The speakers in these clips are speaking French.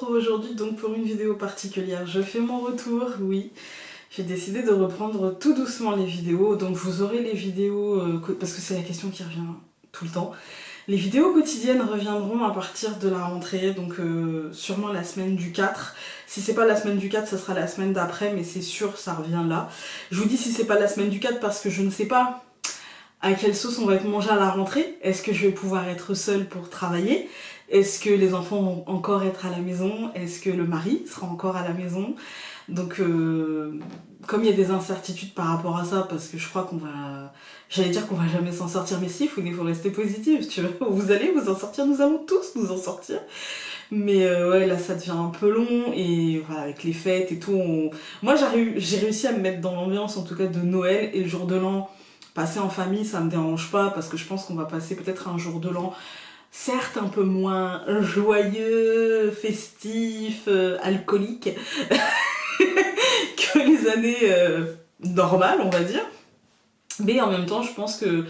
retrouve aujourd'hui donc pour une vidéo particulière. Je fais mon retour, oui. J'ai décidé de reprendre tout doucement les vidéos, donc vous aurez les vidéos, parce que c'est la question qui revient tout le temps. Les vidéos quotidiennes reviendront à partir de la rentrée, donc sûrement la semaine du 4. Si c'est pas la semaine du 4, ça sera la semaine d'après, mais c'est sûr, ça revient là. Je vous dis si c'est pas la semaine du 4 parce que je ne sais pas à quelle sauce on va être mangé à la rentrée. Est-ce que je vais pouvoir être seule pour travailler? Est-ce que les enfants vont encore être à la maison? Est-ce que le mari sera encore à la maison? Donc comme il y a des incertitudes par rapport à ça, parce que je crois qu'on va... J'allais dire qu'on va jamais s'en sortir, mais si, il faut rester positif, tu vois. Vous allez vous en sortir, nous allons tous nous en sortir. Mais ouais, là ça devient un peu long, et voilà, avec les fêtes et tout, moi j'ai réussi à me mettre dans l'ambiance, en tout cas de Noël, et le jour de l'an, passer en famille, ça me dérange pas, parce que je pense qu'on va passer peut-être un jour de l'an, certes un peu moins joyeux, festif, alcoolique, que les années normales, on va dire. Mais en même temps, je pense que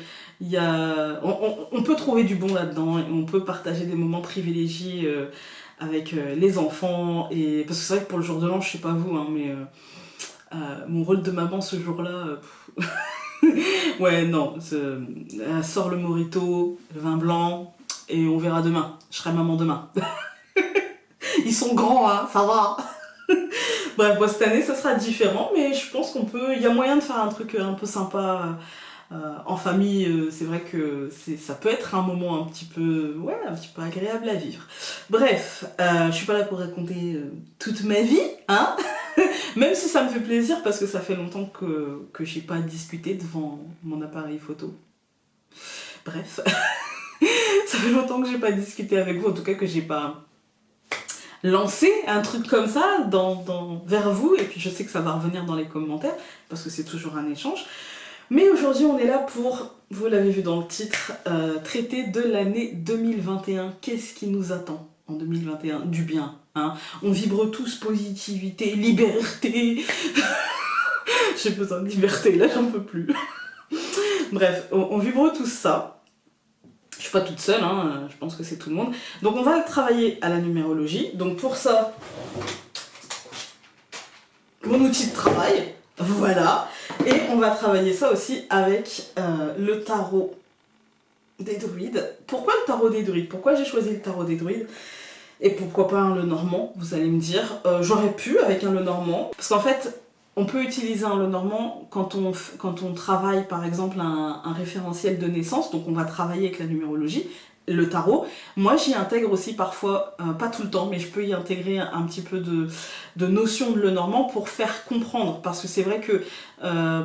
on peut trouver du bon là-dedans, et on peut partager des moments privilégiés avec les enfants. Et parce que c'est vrai que pour le jour de l'an, je sais pas vous, hein, mais mon rôle de maman ce jour-là... ouais, non, sort le mojito, le vin blanc, et on verra demain. Je serai maman demain. Ils sont grands, hein, ça va. Bref, bon, cette année, ça sera différent, mais je pense qu'on peut... Il y a moyen de faire un truc un peu sympa en famille. C'est vrai que ça peut être un moment un petit peu agréable à vivre. Bref, je suis pas là pour raconter toute ma vie, hein. Même si ça me fait plaisir, parce que ça fait longtemps que j'ai pas discuté devant mon appareil photo. Bref, ça fait longtemps que j'ai pas discuté avec vous, en tout cas que j'ai pas lancé un truc comme ça vers vous, et puis je sais que ça va revenir dans les commentaires, parce que c'est toujours un échange. Mais aujourd'hui on est là pour, vous l'avez vu dans le titre, traiter de l'année 2021. Qu'est-ce qui nous attend en 2021? Du bien, hein. On vibre tous positivité, liberté. J'ai besoin de liberté, là j'en peux plus. Bref, on vibre tous ça. Je suis pas toute seule, hein, je pense que c'est tout le monde. Donc on va travailler à la numérologie. Donc pour ça, mon outil de travail, voilà. Et on va travailler ça aussi avec le tarot des druides. Pourquoi le tarot des druides? Pourquoi j'ai choisi le tarot des druides? Et pourquoi pas un Lenormand, vous allez me dire. J'aurais pu avec un Lenormand, parce qu'en fait, on peut utiliser un Lenormand quand on travaille par exemple un référentiel de naissance, donc on va travailler avec la numérologie, le tarot. Moi j'y intègre aussi parfois, pas tout le temps, mais je peux y intégrer un petit peu de notion de Lenormand pour faire comprendre, parce que c'est vrai que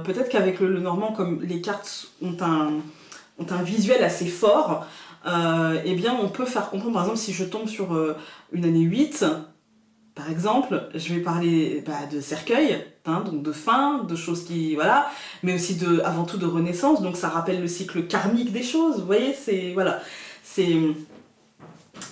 peut-être qu'avec le Lenormand, comme les cartes ont un visuel assez fort, eh bien on peut faire comprendre, par exemple si je tombe sur une année 8, par exemple, je vais parler de cercueil, hein, donc de fin, de choses qui... voilà, mais aussi avant tout de renaissance, donc ça rappelle le cycle karmique des choses, vous voyez, c'est... voilà, c'est...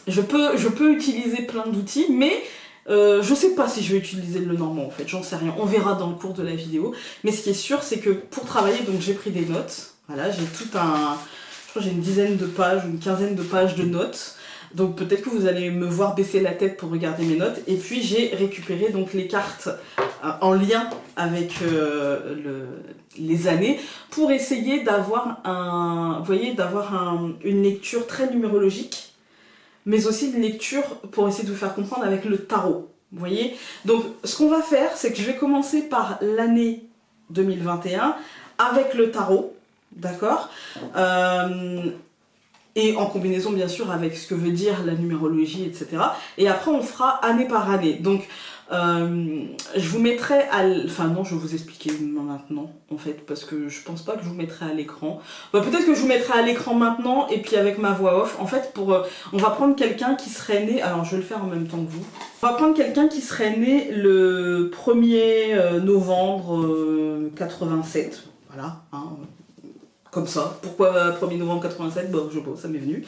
Je peux utiliser plein d'outils, mais je sais pas si je vais utiliser le Lenormand en fait, j'en sais rien, on verra dans le cours de la vidéo, mais ce qui est sûr, c'est que pour travailler, donc j'ai pris des notes, voilà, j'ai tout un... je crois que j'ai une dizaine de pages, une quinzaine de pages de notes. Donc peut-être que vous allez me voir baisser la tête pour regarder mes notes. Et puis j'ai récupéré donc les cartes en lien avec les années pour essayer d'avoir une lecture très numérologique, mais aussi une lecture pour essayer de vous faire comprendre avec le tarot. Vous voyez? Donc ce qu'on va faire, c'est que je vais commencer par l'année 2021 avec le tarot, d'accord? Et en combinaison bien sûr avec ce que veut dire la numérologie, etc. Et après on fera année par année. Donc je vous mettrai enfin non, je vais vous expliquer maintenant en fait, parce que je pense pas que je vous mettrai à l'écran. Peut-être que je vous mettrai à l'écran maintenant et puis avec ma voix off. En fait, on va prendre quelqu'un qui serait né, alors je vais le faire en même temps que vous. On va prendre quelqu'un qui serait né le 1er novembre 87. Voilà, hein. Comme ça. Pourquoi 1er novembre 87? Bon, ça m'est venu.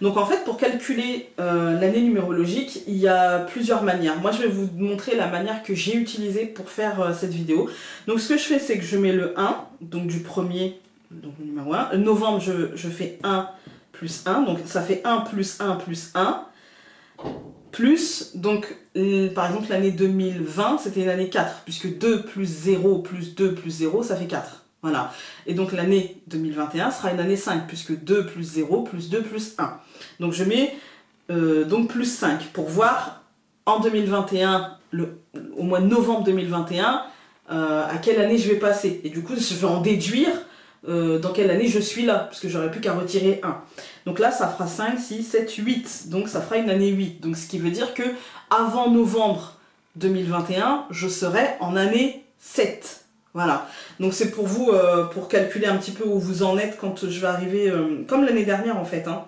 Donc en fait, pour calculer l'année numérologique, il y a plusieurs manières. Moi, je vais vous montrer la manière que j'ai utilisée pour faire cette vidéo. Donc ce que je fais, c'est que je mets le 1, donc du premier, donc le numéro 1. Novembre, je fais 1 plus 1, donc ça fait 1 plus 1 plus 1. plus, donc par exemple l'année 2020 c'était une année 4, puisque 2 plus 0 plus 2 plus 0 ça fait 4. Voilà. Et donc l'année 2021 sera une année 5, puisque 2 plus 0 plus 2 plus 1. Donc je mets donc plus 5 pour voir en 2021, au mois de novembre 2021, à quelle année je vais passer. Et du coup je vais en déduire dans quelle année je suis là, parce que j'aurais plus qu'à retirer 1. Donc là, ça fera 5, 6, 7, 8. Donc ça fera une année 8. Donc ce qui veut dire que avant novembre 2021, je serai en année 7. Voilà. Donc c'est pour vous, pour calculer un petit peu où vous en êtes quand je vais arriver, comme l'année dernière en fait. Hein.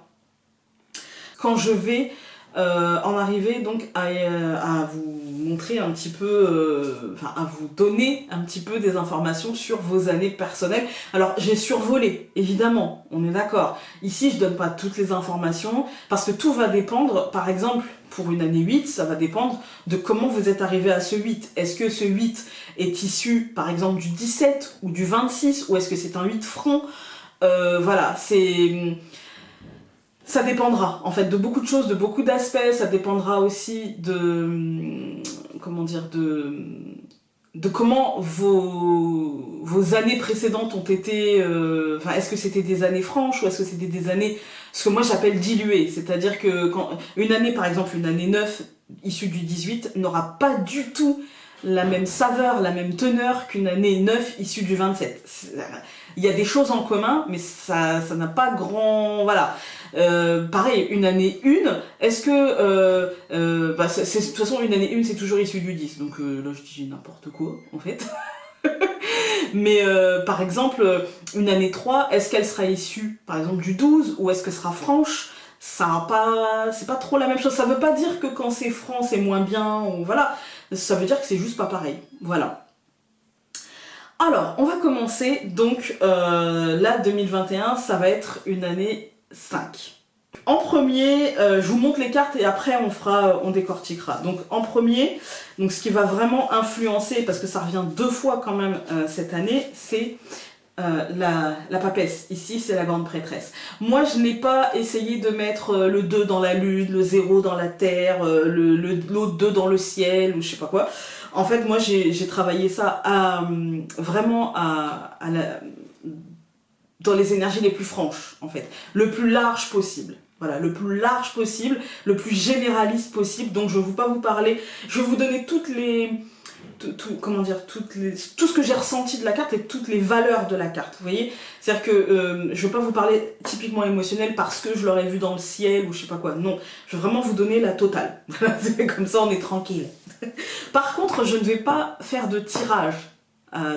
Quand je vais en arriver donc à vous montrer un petit peu, enfin à vous donner un petit peu des informations sur vos années personnelles. Alors j'ai survolé, évidemment, on est d'accord. Ici je donne pas toutes les informations parce que tout va dépendre, par exemple pour une année 8, ça va dépendre de comment vous êtes arrivé à ce 8. Est-ce que ce 8 est issu par exemple du 17 ou du 26 ou est-ce que c'est un 8 franc? Voilà, ça dépendra en fait de beaucoup de choses, de beaucoup d'aspects, ça dépendra aussi de comment dire de comment vos années précédentes ont été, enfin est-ce que c'était des années franches ou est-ce que c'était des années, ce que moi j'appelle diluées, c'est-à-dire que quand une année par exemple, une année 9 issue du 18 n'aura pas du tout la même saveur, la même teneur qu'une année 9 issue du 27. Il y a des choses en commun, mais ça n'a pas grand... Voilà. Pareil, une année 1, est-ce que... de toute façon, une année 1, c'est toujours issu du 10. Donc là, je dis n'importe quoi, en fait. Mais par exemple, une année 3, est-ce qu'elle sera issue, par exemple, du 12 ou est-ce que sera franche? C'est pas trop la même chose. Ça veut pas dire que quand c'est franc, c'est moins bien, ou voilà. Ça veut dire que c'est juste pas pareil. Voilà. Alors, on va commencer. Donc, là, 2021, ça va être une année 5. En premier, je vous montre les cartes et après on décortiquera. Donc en premier, donc ce qui va vraiment influencer, parce que ça revient 2 fois quand même cette année, c'est la papesse. Ici, c'est la grande prêtresse. Moi, je n'ai pas essayé de mettre le 2 dans la lune, le 0 dans la terre, l'autre 2 dans le ciel, ou je sais pas quoi. En fait, moi, j'ai travaillé ça vraiment dans les énergies les plus franches, en fait. Le plus large possible. Voilà, le plus large possible, le plus généraliste possible. Donc, je ne vais pas vous parler, je vais vous donner toutes les... comment dire, tout ce que j'ai ressenti de la carte et toutes les valeurs de la carte, vous voyez. C'est-à-dire que je ne vais pas vous parler typiquement émotionnel parce que je l'aurais vu dans le ciel ou je sais pas quoi, non. Je vais vraiment vous donner la totale. Comme ça, on est tranquille. Par contre, je ne vais pas faire de tirage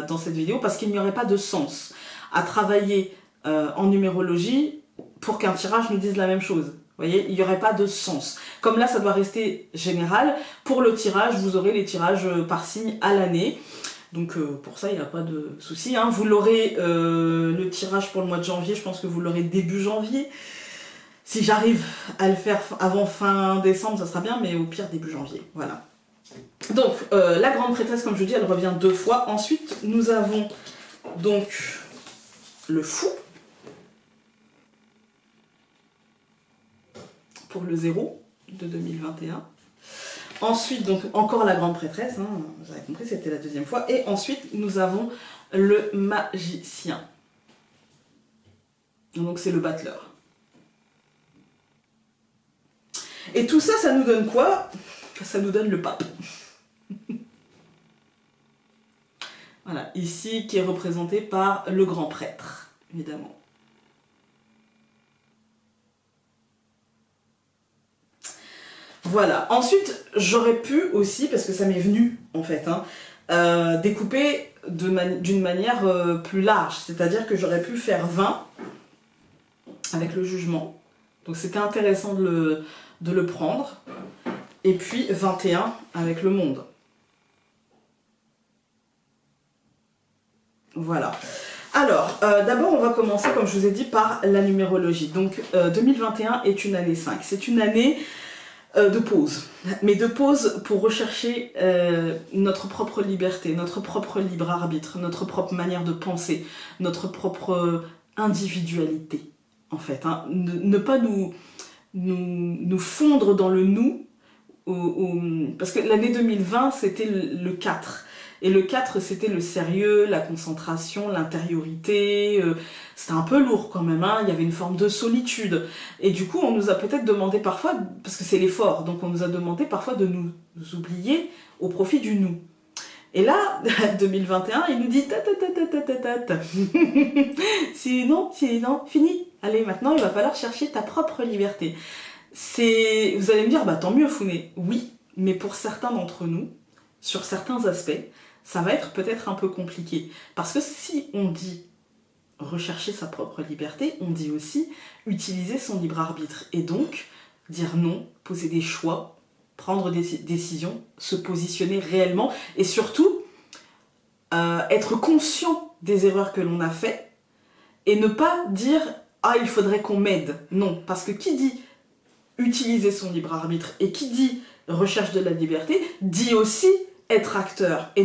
dans cette vidéo parce qu'il n'y aurait pas de sens à travailler en numérologie pour qu'un tirage nous dise la même chose. Vous voyez, il n'y aurait pas de sens. Comme là, ça doit rester général. Pour le tirage, vous aurez les tirages par signe à l'année. Donc pour ça, il n'y a pas de souci. Hein. Vous l'aurez, le tirage pour le mois de janvier, je pense que vous l'aurez début janvier. Si j'arrive à le faire avant fin décembre, ça sera bien, mais au pire, début janvier. Voilà. Donc, la grande prêtresse, comme je vous dis, elle revient 2 fois. Ensuite, nous avons donc le fou. Pour le 0 de 2021. Ensuite, donc encore la grande prêtresse, hein, vous avez compris, c'était la 2e fois. Et ensuite, nous avons le magicien. Donc c'est le battleur. Et tout ça, ça nous donne quoi? Ça nous donne le pape. Voilà, ici qui est représenté par le grand prêtre, évidemment. Voilà. Ensuite, j'aurais pu aussi, parce que ça m'est venu en fait, hein, découper d'une manière plus large. C'est-à-dire que j'aurais pu faire 20 avec le jugement. Donc c'était intéressant de le prendre. Et puis 21 avec le monde. Voilà. Alors, d'abord, on va commencer, comme je vous ai dit, par la numérologie. Donc, 2021 est une année 5. C'est une année de pause. Mais de pause pour rechercher notre propre liberté, notre propre libre arbitre, notre propre manière de penser, notre propre individualité, en fait. Hein. Ne pas nous fondre dans le nous, Parce que l'année 2020, c'était le 4. Et le 4, c'était le sérieux, la concentration, l'intériorité. C'était un peu lourd quand même, hein. Il y avait une forme de solitude. Et du coup, on nous a peut-être demandé parfois, parce que c'est l'effort, donc on nous a demandé parfois de nous oublier au profit du nous. Et là, 2021, il nous dit ta ta ta ta ta ta ta. Sinon, fini. Allez, maintenant, il va falloir chercher ta propre liberté. Vous allez me dire, bah tant mieux, Founé. Oui, mais pour certains d'entre nous, sur certains aspects, ça va être peut-être un peu compliqué. Parce que si on dit rechercher sa propre liberté, on dit aussi utiliser son libre arbitre. Et donc, dire non, poser des choix, prendre des décisions, se positionner réellement et surtout être conscient des erreurs que l'on a faites et ne pas dire « Ah, il faudrait qu'on m'aide ». Non, parce que qui dit utiliser son libre arbitre et qui dit recherche de la liberté dit aussi être acteur. Et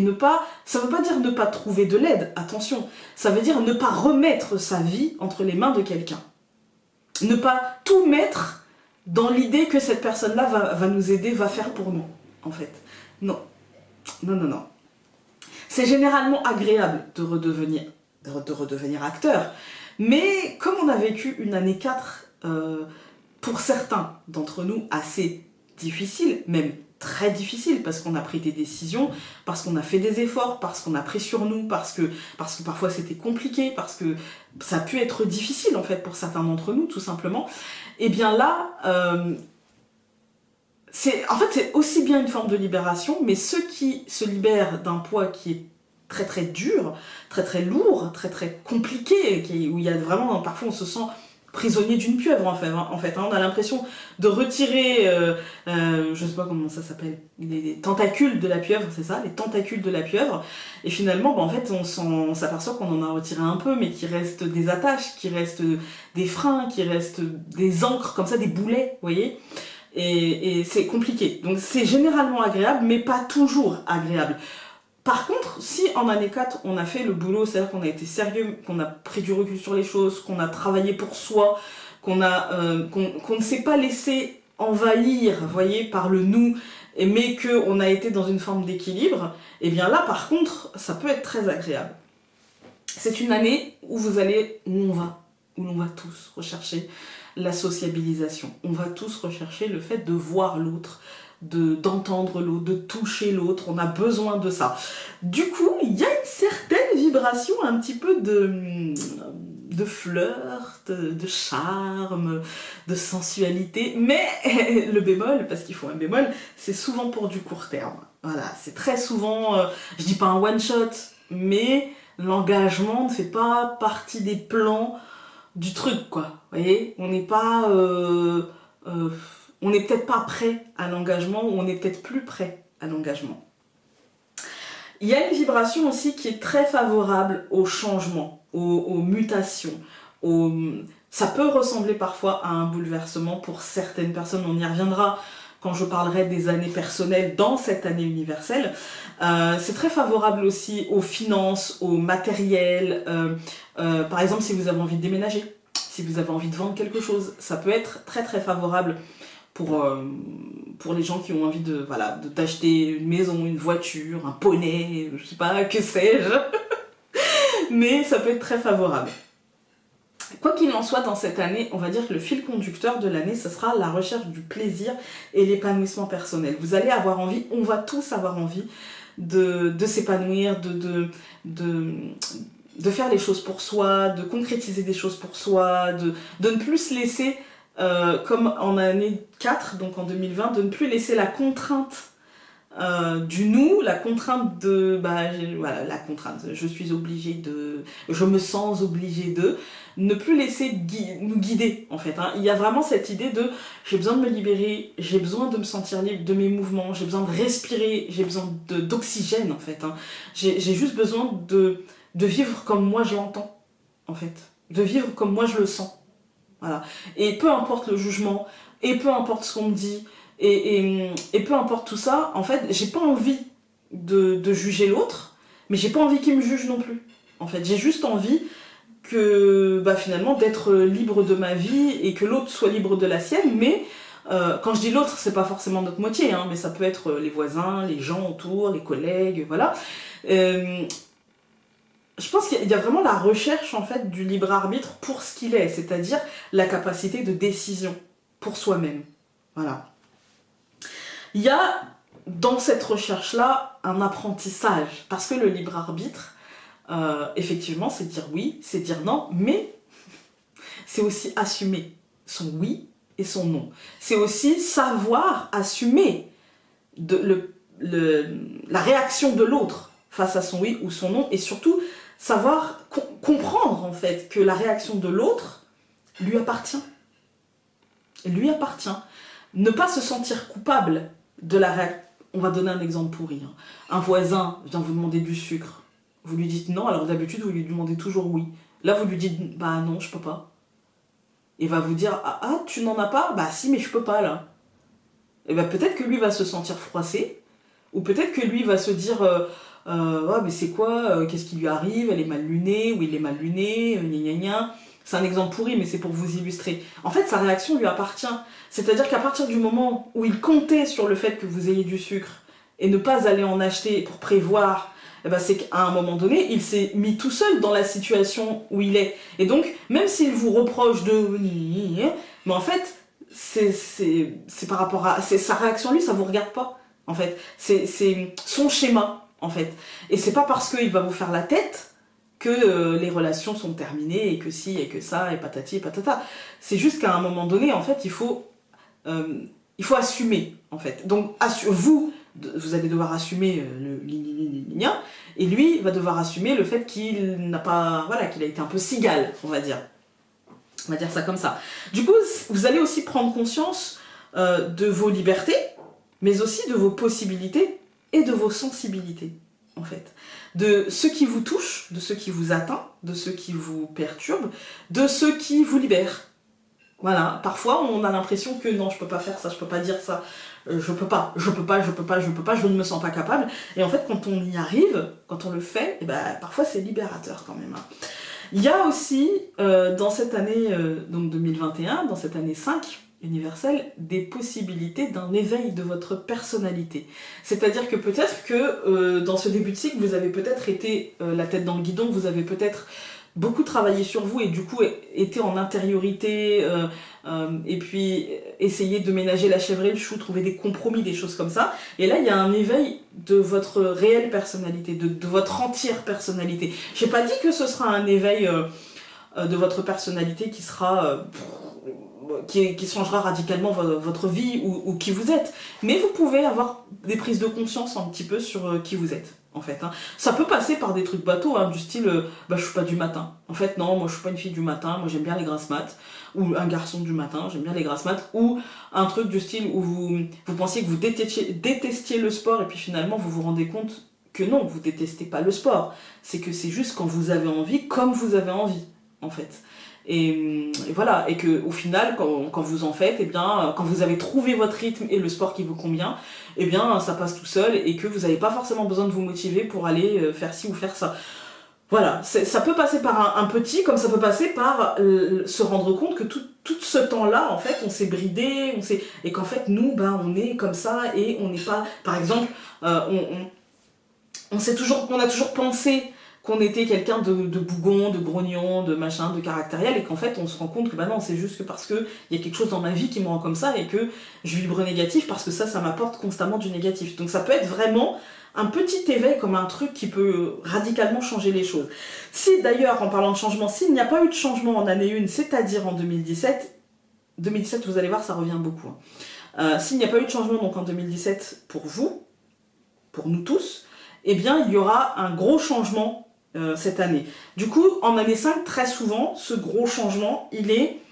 ça ne veut pas dire ne pas trouver de l'aide, attention, ça veut dire ne pas remettre sa vie entre les mains de quelqu'un. Ne pas tout mettre dans l'idée que cette personne-là va nous aider, va faire pour nous, en fait. Non. Non, non, non. C'est généralement agréable de redevenir acteur, mais comme on a vécu une année 4, pour certains d'entre nous, assez difficile, même très difficile, parce qu'on a pris des décisions, parce qu'on a fait des efforts, parce qu'on a pris sur nous, parce que parfois c'était compliqué, parce que ça a pu être difficile en fait pour certains d'entre nous, tout simplement, et bien là, c'est aussi bien une forme de libération, mais ceux qui se libèrent d'un poids qui est très très dur, très très lourd, très très compliqué, où il y a vraiment, parfois on se sent prisonnier d'une pieuvre en fait. On a l'impression de retirer, je sais pas comment ça s'appelle, les tentacules de la pieuvre, c'est ça, les tentacules de la pieuvre, et finalement en fait on s'aperçoit qu'on en a retiré un peu, mais qu'il reste des attaches, qu'il reste des freins, qu'il reste des ancres comme ça, des boulets, vous voyez, et c'est compliqué. Donc c'est généralement agréable, mais pas toujours agréable. Par contre, si en année 4, on a fait le boulot, c'est-à-dire qu'on a été sérieux, qu'on a pris du recul sur les choses, qu'on a travaillé pour soi, qu'on ne s'est pas laissé envahir, voyez, par le nous, mais qu'on a été dans une forme d'équilibre, et bien là, par contre, ça peut être très agréable. C'est une année où où l'on va tous rechercher la sociabilisation. On va tous rechercher le fait de voir l'autre, d'entendre l'autre, de toucher l'autre, on a besoin de ça. Du coup, il y a une certaine vibration, un petit peu de flirt, de charme, de sensualité, mais le bémol, parce qu'il faut un bémol, c'est souvent pour du court terme. Voilà, c'est très souvent, je dis pas un one shot, mais l'engagement ne fait pas partie des plans du truc, quoi. Vous voyez, on n'est pas... on n'est peut-être pas prêt à l'engagement, ou on n'est peut-être plus prêt à l'engagement. Il y a une vibration aussi qui est très favorable au changement, aux mutations. Ça peut ressembler parfois à un bouleversement pour certaines personnes, on y reviendra quand je parlerai des années personnelles dans cette année universelle. C'est très favorable aussi aux finances, au matériel. Par exemple, si vous avez envie de déménager, si vous avez envie de vendre quelque chose, ça peut être très très favorable pour les gens qui ont envie d'acheter une maison, une voiture, un poney, je sais pas, que sais-je. Mais ça peut être très favorable. Quoi qu'il en soit, dans cette année, on va dire que le fil conducteur de l'année, ce sera la recherche du plaisir et l'épanouissement personnel. Vous allez avoir envie, on va tous avoir envie de s'épanouir, de faire les choses pour soi, de concrétiser des choses pour soi, de ne plus se laisser... comme en année 4, donc en 2020, de ne plus laisser la contrainte du nous, la contrainte de... voilà, la contrainte, je suis obligée de... Je me sens obligée de... Ne plus laisser nous guider, en fait. Hein. Il y a vraiment cette idée de... J'ai besoin de me libérer, j'ai besoin de me sentir libre de mes mouvements, j'ai besoin de respirer, j'ai besoin d'oxygène, en fait. Hein. J'ai juste besoin de vivre comme moi je l'entends, en fait. De vivre comme moi je le sens. Voilà. Et peu importe le jugement, et peu importe ce qu'on me dit, et peu importe tout ça, en fait, j'ai pas envie de juger l'autre, mais j'ai pas envie qu'il me juge non plus. En fait, j'ai juste envie que, finalement, d'être libre de ma vie et que l'autre soit libre de la sienne, mais Quand je dis l'autre, c'est pas forcément notre moitié, hein, mais ça peut être les voisins, les gens autour, les collègues, voilà. Je pense qu'il y a vraiment la recherche en fait du libre arbitre pour ce qu'il est, c'est-à-dire la capacité de décision pour soi-même. Voilà. Il y a dans cette recherche-là un apprentissage, parce que le libre arbitre, effectivement, c'est dire oui, c'est dire non, mais c'est aussi assumer son oui et son non. C'est aussi savoir assumer la réaction de l'autre face à son oui ou son non, et surtout savoir comprendre en fait que la réaction de l'autre lui appartient. Lui appartient. Ne pas se sentir coupable de la réaction. On va donner un exemple pourri. Hein. Un voisin vient vous demander du sucre. Vous lui dites non, alors d'habitude vous lui demandez toujours oui. Là vous lui dites bah non, je peux pas. Il va vous dire ah tu n'en as pas? Bah si, mais je peux pas là. Et bah peut-être que lui va se sentir froissé, ou peut-être que lui va se dire ouais mais c'est quoi, qu'est-ce qui lui arrive, elle est mal lunée, ou il est mal luné, gna gna gna. C'est un exemple pourri, mais c'est pour vous illustrer. En fait, sa réaction lui appartient. C'est-à-dire qu'à partir du moment où il comptait sur le fait que vous ayez du sucre et ne pas aller en acheter pour prévoir, eh ben c'est qu'à un moment donné, il s'est mis tout seul dans la situation où il est. Et donc, même s'il vous reproche de... Mais en fait, c'est par rapport à... Sa réaction, lui, ça vous regarde pas, en fait. C'est son schéma, en fait. Et c'est pas parce qu'il va vous faire la tête que les relations sont terminées et que si et que ça et patati et patata. C'est juste qu'à un moment donné, en fait, il faut assumer, en fait. Donc, vous allez devoir assumer le ligna, et lui va devoir assumer le fait qu'il n'a pas, voilà, qu'il a été un peu cigale, on va dire. On va dire ça comme ça. Du coup, vous allez aussi prendre conscience de vos libertés, mais aussi de vos possibilités et de vos sensibilités, en fait. De ce qui vous touche, de ce qui vous atteint, de ce qui vous perturbe, de ce qui vous libère. Voilà, parfois on a l'impression que non, je peux pas faire ça, je peux pas dire ça, je peux pas, je ne me sens pas capable. Et en fait, quand on y arrive, quand on le fait, et ben, parfois c'est libérateur quand même. Hein. Il y a aussi, dans cette année donc 2021, dans cette année 5 universelle, des possibilités d'un éveil de votre personnalité. C'est-à-dire que peut-être que dans ce début de cycle, vous avez peut-être été la tête dans le guidon, vous avez peut-être beaucoup travaillé sur vous et du coup été en intériorité et puis essayer de ménager la chèvre et le chou, trouver des compromis, des choses comme ça. Et là, il y a un éveil de votre réelle personnalité, de votre entière personnalité. J'ai pas dit que ce sera un éveil de votre personnalité qui sera... qui changera radicalement votre vie ou qui vous êtes. Mais vous pouvez avoir des prises de conscience un petit peu sur qui vous êtes. En fait, hein. Ça peut passer par des trucs bateaux, hein, du style bah, je suis pas du matin. En fait, non, moi je suis pas une fille du matin, moi j'aime bien les grasses mat. Ou un garçon du matin, j'aime bien les grasses mat. Ou un truc du style où vous pensiez que vous détestiez le sport et puis finalement vous vous rendez compte que non, vous détestez pas le sport. C'est que c'est juste quand vous avez envie, comme vous avez envie, en fait. Et voilà, et que au final, quand vous en faites, eh bien, quand vous avez trouvé votre rythme et le sport qui vous convient, eh bien, ça passe tout seul et que vous n'avez pas forcément besoin de vous motiver pour aller faire ci ou faire ça. Voilà, ça peut passer par un petit, comme ça peut passer par se rendre compte que tout ce temps-là, en fait, on s'est bridé, et qu'en fait, nous, ben, on est comme ça et on n'est pas... Par exemple, on a toujours pensé qu'on était quelqu'un de bougon, de grognon, de machin, de caractériel, et qu'en fait on se rend compte que bah non, c'est juste que parce que il y a quelque chose dans ma vie qui me rend comme ça et que je vibre négatif parce que ça m'apporte constamment du négatif. Donc ça peut être vraiment un petit éveil comme un truc qui peut radicalement changer les choses. Si d'ailleurs, en parlant de changement, s'il n'y a pas eu de changement en année 1, c'est-à-dire en 2017 vous allez voir, ça revient beaucoup. Hein. S'il n'y a pas eu de changement donc en 2017 pour vous, pour nous tous, eh bien il y aura un gros changement cette année. Du coup, en année 5, très souvent, ce gros changement, il est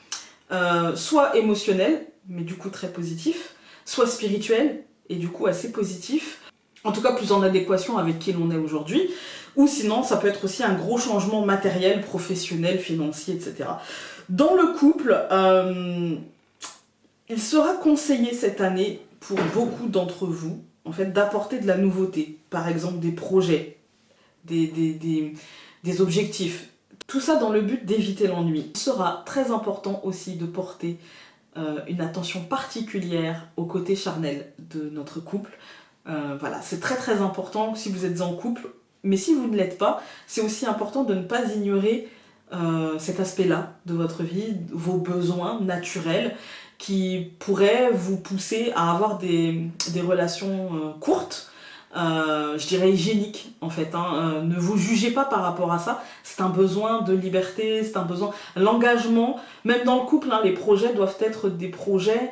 soit émotionnel, mais du coup très positif, soit spirituel, et du coup assez positif, en tout cas plus en adéquation avec qui l'on est aujourd'hui, ou sinon ça peut être aussi un gros changement matériel, professionnel, financier, etc. Dans le couple, il sera conseillé cette année, pour beaucoup d'entre vous, en fait, d'apporter de la nouveauté, par exemple des projets, des objectifs. Tout ça dans le but d'éviter l'ennui. Il sera très important aussi de porter une attention particulière au côté charnel de notre couple. Voilà, c'est très très important si vous êtes en couple, mais si vous ne l'êtes pas, c'est aussi important de ne pas ignorer cet aspect-là de votre vie, vos besoins naturels qui pourraient vous pousser à avoir des relations courtes, je dirais hygiéniques en fait. Hein. Ne vous jugez pas par rapport à ça, c'est un besoin de liberté, c'est un besoin... L'engagement, même dans le couple, hein, les projets doivent être des projets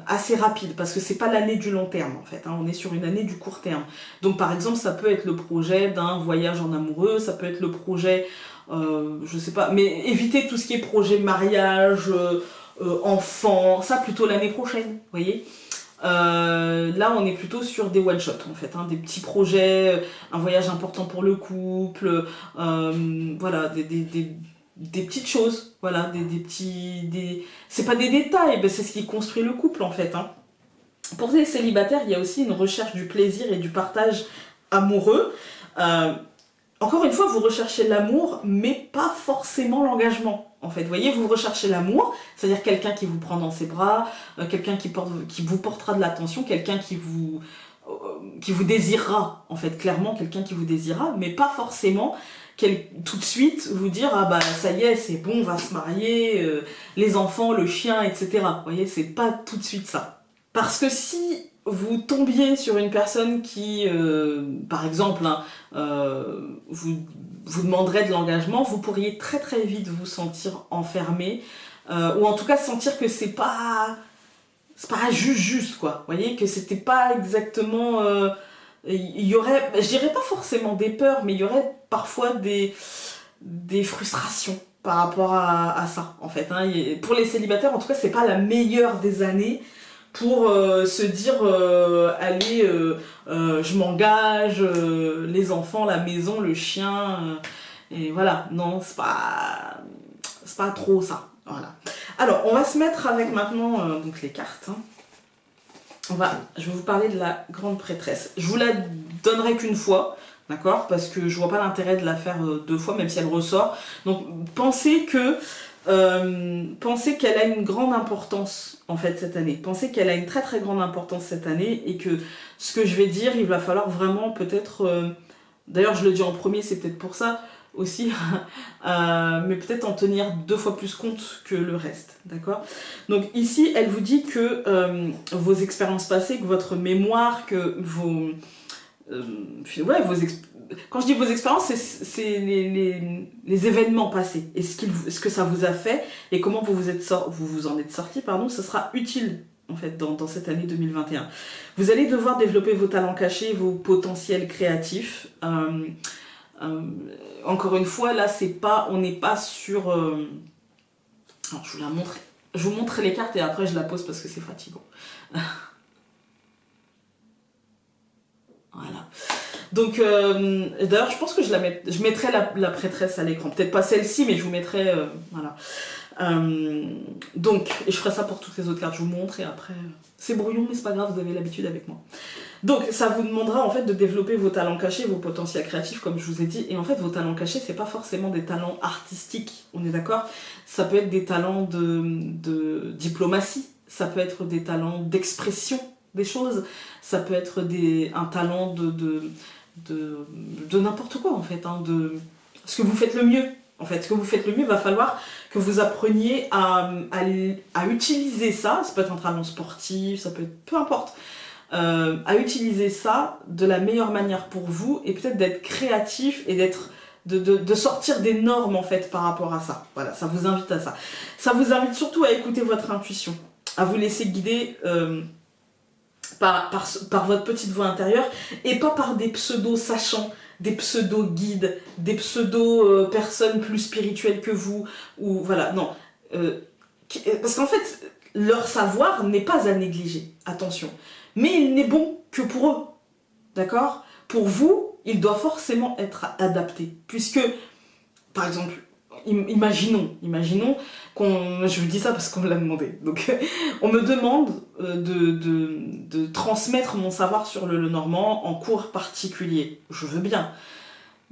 assez rapides, parce que c'est pas l'année du long terme en fait, hein, on est sur une année du court terme. Donc par exemple, ça peut être le projet d'un voyage en amoureux, ça peut être le projet, je sais pas, mais évitez tout ce qui est projet mariage, enfant, ça plutôt l'année prochaine, vous voyez. Là on est plutôt sur des one shot en fait, hein, des petits projets, un voyage important pour le couple, voilà, des petites choses, voilà, des petits... C'est pas des détails, ben c'est ce qui construit le couple en fait. Hein. Pour les célibataires, il y a aussi une recherche du plaisir et du partage amoureux. Encore une fois, vous recherchez l'amour, mais pas forcément l'engagement. En fait, vous voyez, vous recherchez l'amour, c'est-à-dire quelqu'un qui vous prend dans ses bras, quelqu'un qui vous portera de l'attention, quelqu'un qui vous désirera, en fait, clairement, quelqu'un qui vous désirera, mais pas forcément tout de suite vous dire ah bah ça y est, c'est bon, on va se marier, les enfants, le chien, etc. Vous voyez, c'est pas tout de suite ça. Parce que si vous tombiez sur une personne qui, par exemple, hein, vous demanderait de l'engagement, vous pourriez très très vite vous sentir enfermé, ou en tout cas sentir que c'est pas juste quoi, vous voyez, que c'était pas exactement... il y aurait, je dirais pas forcément des peurs, mais il y aurait parfois des frustrations par rapport à ça, en fait. Hein. Pour les célibataires, en tout cas, c'est pas la meilleure des années pour se dire allez, je m'engage, les enfants, la maison, le chien, et voilà. Non, c'est pas trop ça. Voilà. Alors, on va se mettre avec maintenant donc les cartes. Hein. Je vais vous parler de la grande prêtresse. Je vous la donnerai qu'une fois, d'accord? Parce que je vois pas l'intérêt de la faire deux fois, même si elle ressort. Donc pensez qu'elle a une grande importance en fait cette année. Pensez qu'elle a une très très grande importance cette année et que ce que je vais dire, il va falloir vraiment peut-être... D'ailleurs, je le dis en premier, c'est peut-être pour ça aussi, mais peut-être en tenir 2 fois plus compte que le reste, d'accord? Donc ici, elle vous dit que vos expériences passées, que votre mémoire, que vos... ouais, quand je dis vos expériences, c'est les événements passés, et ce que ça vous a fait, et comment vous vous en êtes sorti, pardon, ce sera utile en fait dans cette année 2021. Vous allez devoir développer vos talents cachés, vos potentiels créatifs. Encore une fois, là, on n'est pas sur... Alors, je vous la montre. Je vous montre les cartes et après je la pose parce que c'est fatigant. Voilà. Donc, d'ailleurs, je pense que je mettrai la prêtresse à l'écran. Peut-être pas celle-ci, mais je vous mettrai... voilà. Donc, et je ferai ça pour toutes les autres cartes. Je vous montre et après... C'est brouillon, mais c'est pas grave, vous avez l'habitude avec moi. Donc, ça vous demandera en fait de développer vos talents cachés, vos potentiels créatifs, comme je vous ai dit. Et en fait, vos talents cachés, c'est pas forcément des talents artistiques, on est d'accord? Ça peut être des talents de diplomatie, ça peut être des talents d'expression des choses, ça peut être un talent de n'importe quoi en fait, hein, de ce que vous faites le mieux. En fait, ce que vous faites le mieux, il va falloir que vous appreniez à utiliser ça. Ça peut être un talent sportif, ça peut être peu importe. À utiliser ça de la meilleure manière pour vous et peut-être d'être créatif et de sortir des normes en fait par rapport à ça. Voilà, ça vous invite à ça. Ça vous invite surtout à écouter votre intuition, à vous laisser guider par votre petite voix intérieure et pas par des pseudo-sachants, des pseudo-guides, des pseudo-personnes plus spirituelles que vous, ou voilà, non. Parce qu'en fait, leur savoir n'est pas à négliger, attention. Mais il n'est bon que pour eux, d'accord? Pour vous, il doit forcément être adapté, puisque, par exemple, imaginons je vous dis ça parce qu'on me l'a demandé, donc on me demande de transmettre mon savoir sur le Lenormand en cours particulier, je veux bien,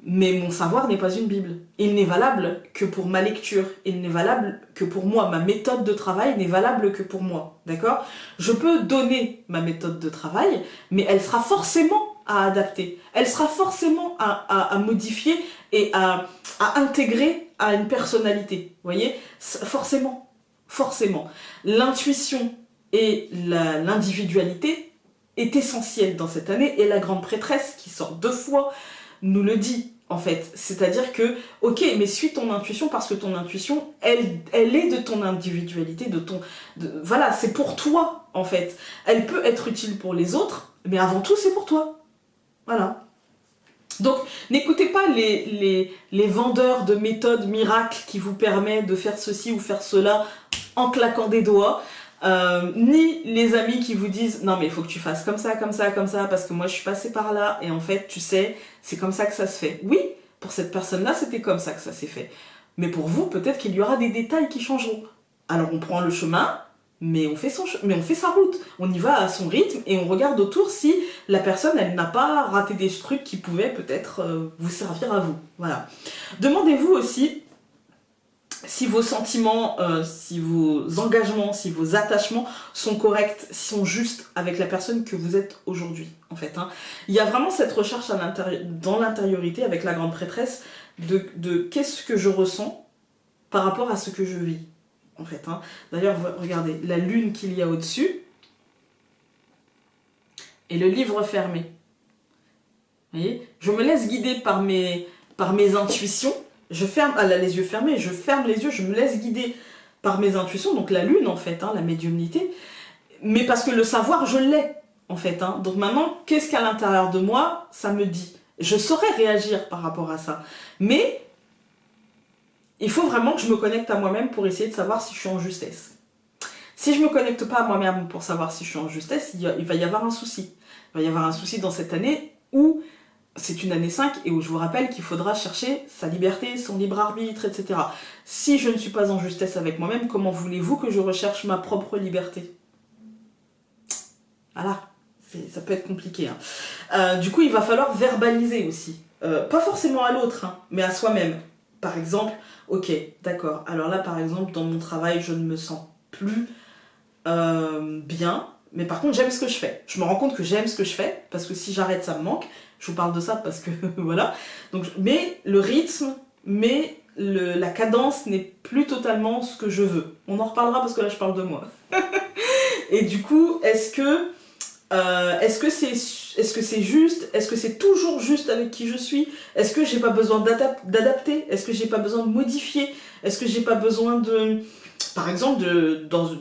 Mais mon savoir n'est pas une Bible. Il n'est valable que pour ma lecture. Il n'est valable que pour moi. Ma méthode de travail n'est valable que pour moi. D'accord? Je peux donner ma méthode de travail, mais elle sera forcément à adapter. Elle sera forcément à modifier et à intégrer à une personnalité. Vous voyez? Forcément. Forcément. L'intuition et l'individualité est essentielle dans cette année. Et la grande prêtresse, qui sort 2 fois, nous le dit, en fait. C'est-à-dire que, ok, mais suis ton intuition parce que ton intuition, elle est de ton individualité, voilà, c'est pour toi, en fait. Elle peut être utile pour les autres, mais avant tout, c'est pour toi. Voilà. Donc, n'écoutez pas les vendeurs de méthodes miracles qui vous permettent de faire ceci ou faire cela en claquant des doigts. Ni les amis qui vous disent non mais il faut que tu fasses comme ça, comme ça, comme ça parce que moi je suis passée par là et en fait tu sais c'est comme ça que ça se fait. Oui, pour cette personne là c'était comme ça que ça s'est fait, mais pour vous peut-être qu'il y aura des détails qui changeront. Alors on prend le chemin mais on fait sa route, on y va à son rythme et on regarde autour si la personne elle n'a pas raté des trucs qui pouvaient peut-être vous servir à vous. Voilà. Demandez-vous aussi si vos sentiments, si vos engagements, si vos attachements sont corrects, sont justes avec la personne que vous êtes aujourd'hui, en fait. Hein. Il y a vraiment cette recherche dans l'intériorité avec la grande prêtresse de qu'est-ce que je ressens par rapport à ce que je vis, en fait. Hein. D'ailleurs, regardez, la lune qu'il y a au-dessus et le livre fermé. Vous voyez ? Je me laisse guider par mes intuitions. Je ferme, elle a les yeux fermés, je ferme les yeux, je me laisse guider par mes intuitions, donc la lune en fait, hein, la médiumnité, mais parce que le savoir je l'ai en fait. Hein. Donc maintenant, qu'est-ce qu'à l'intérieur de moi, ça me dit? Je saurais réagir par rapport à ça, mais il faut vraiment que je me connecte à moi-même pour essayer de savoir si je suis en justesse. Si je ne me connecte pas à moi-même pour savoir si je suis en justesse, il va y avoir un souci. Il va y avoir un souci dans cette année où c'est une année 5 et où je vous rappelle qu'il faudra chercher sa liberté, son libre arbitre, etc. Si je ne suis pas en justesse avec moi-même, comment voulez-vous que je recherche ma propre liberté? Voilà, ça peut être compliqué. Hein. Du coup, il va falloir verbaliser aussi. Pas forcément à l'autre, hein, mais à soi-même. Par exemple, ok, d'accord. Alors là, par exemple, dans mon travail, je ne me sens plus bien. Mais par contre, j'aime ce que je fais. Je me rends compte que j'aime ce que je fais, parce que si j'arrête, ça me manque. Je vous parle de ça parce que, voilà. Donc, mais le rythme, mais la cadence n'est plus totalement ce que je veux. On en reparlera parce que là, je parle de moi. Et du coup, est-ce que c'est juste? Est-ce que c'est toujours juste avec qui je suis? Est-ce que j'ai pas besoin d'adapter? Est-ce que j'ai pas besoin de modifier? Est-ce que j'ai pas besoin de... Par exemple,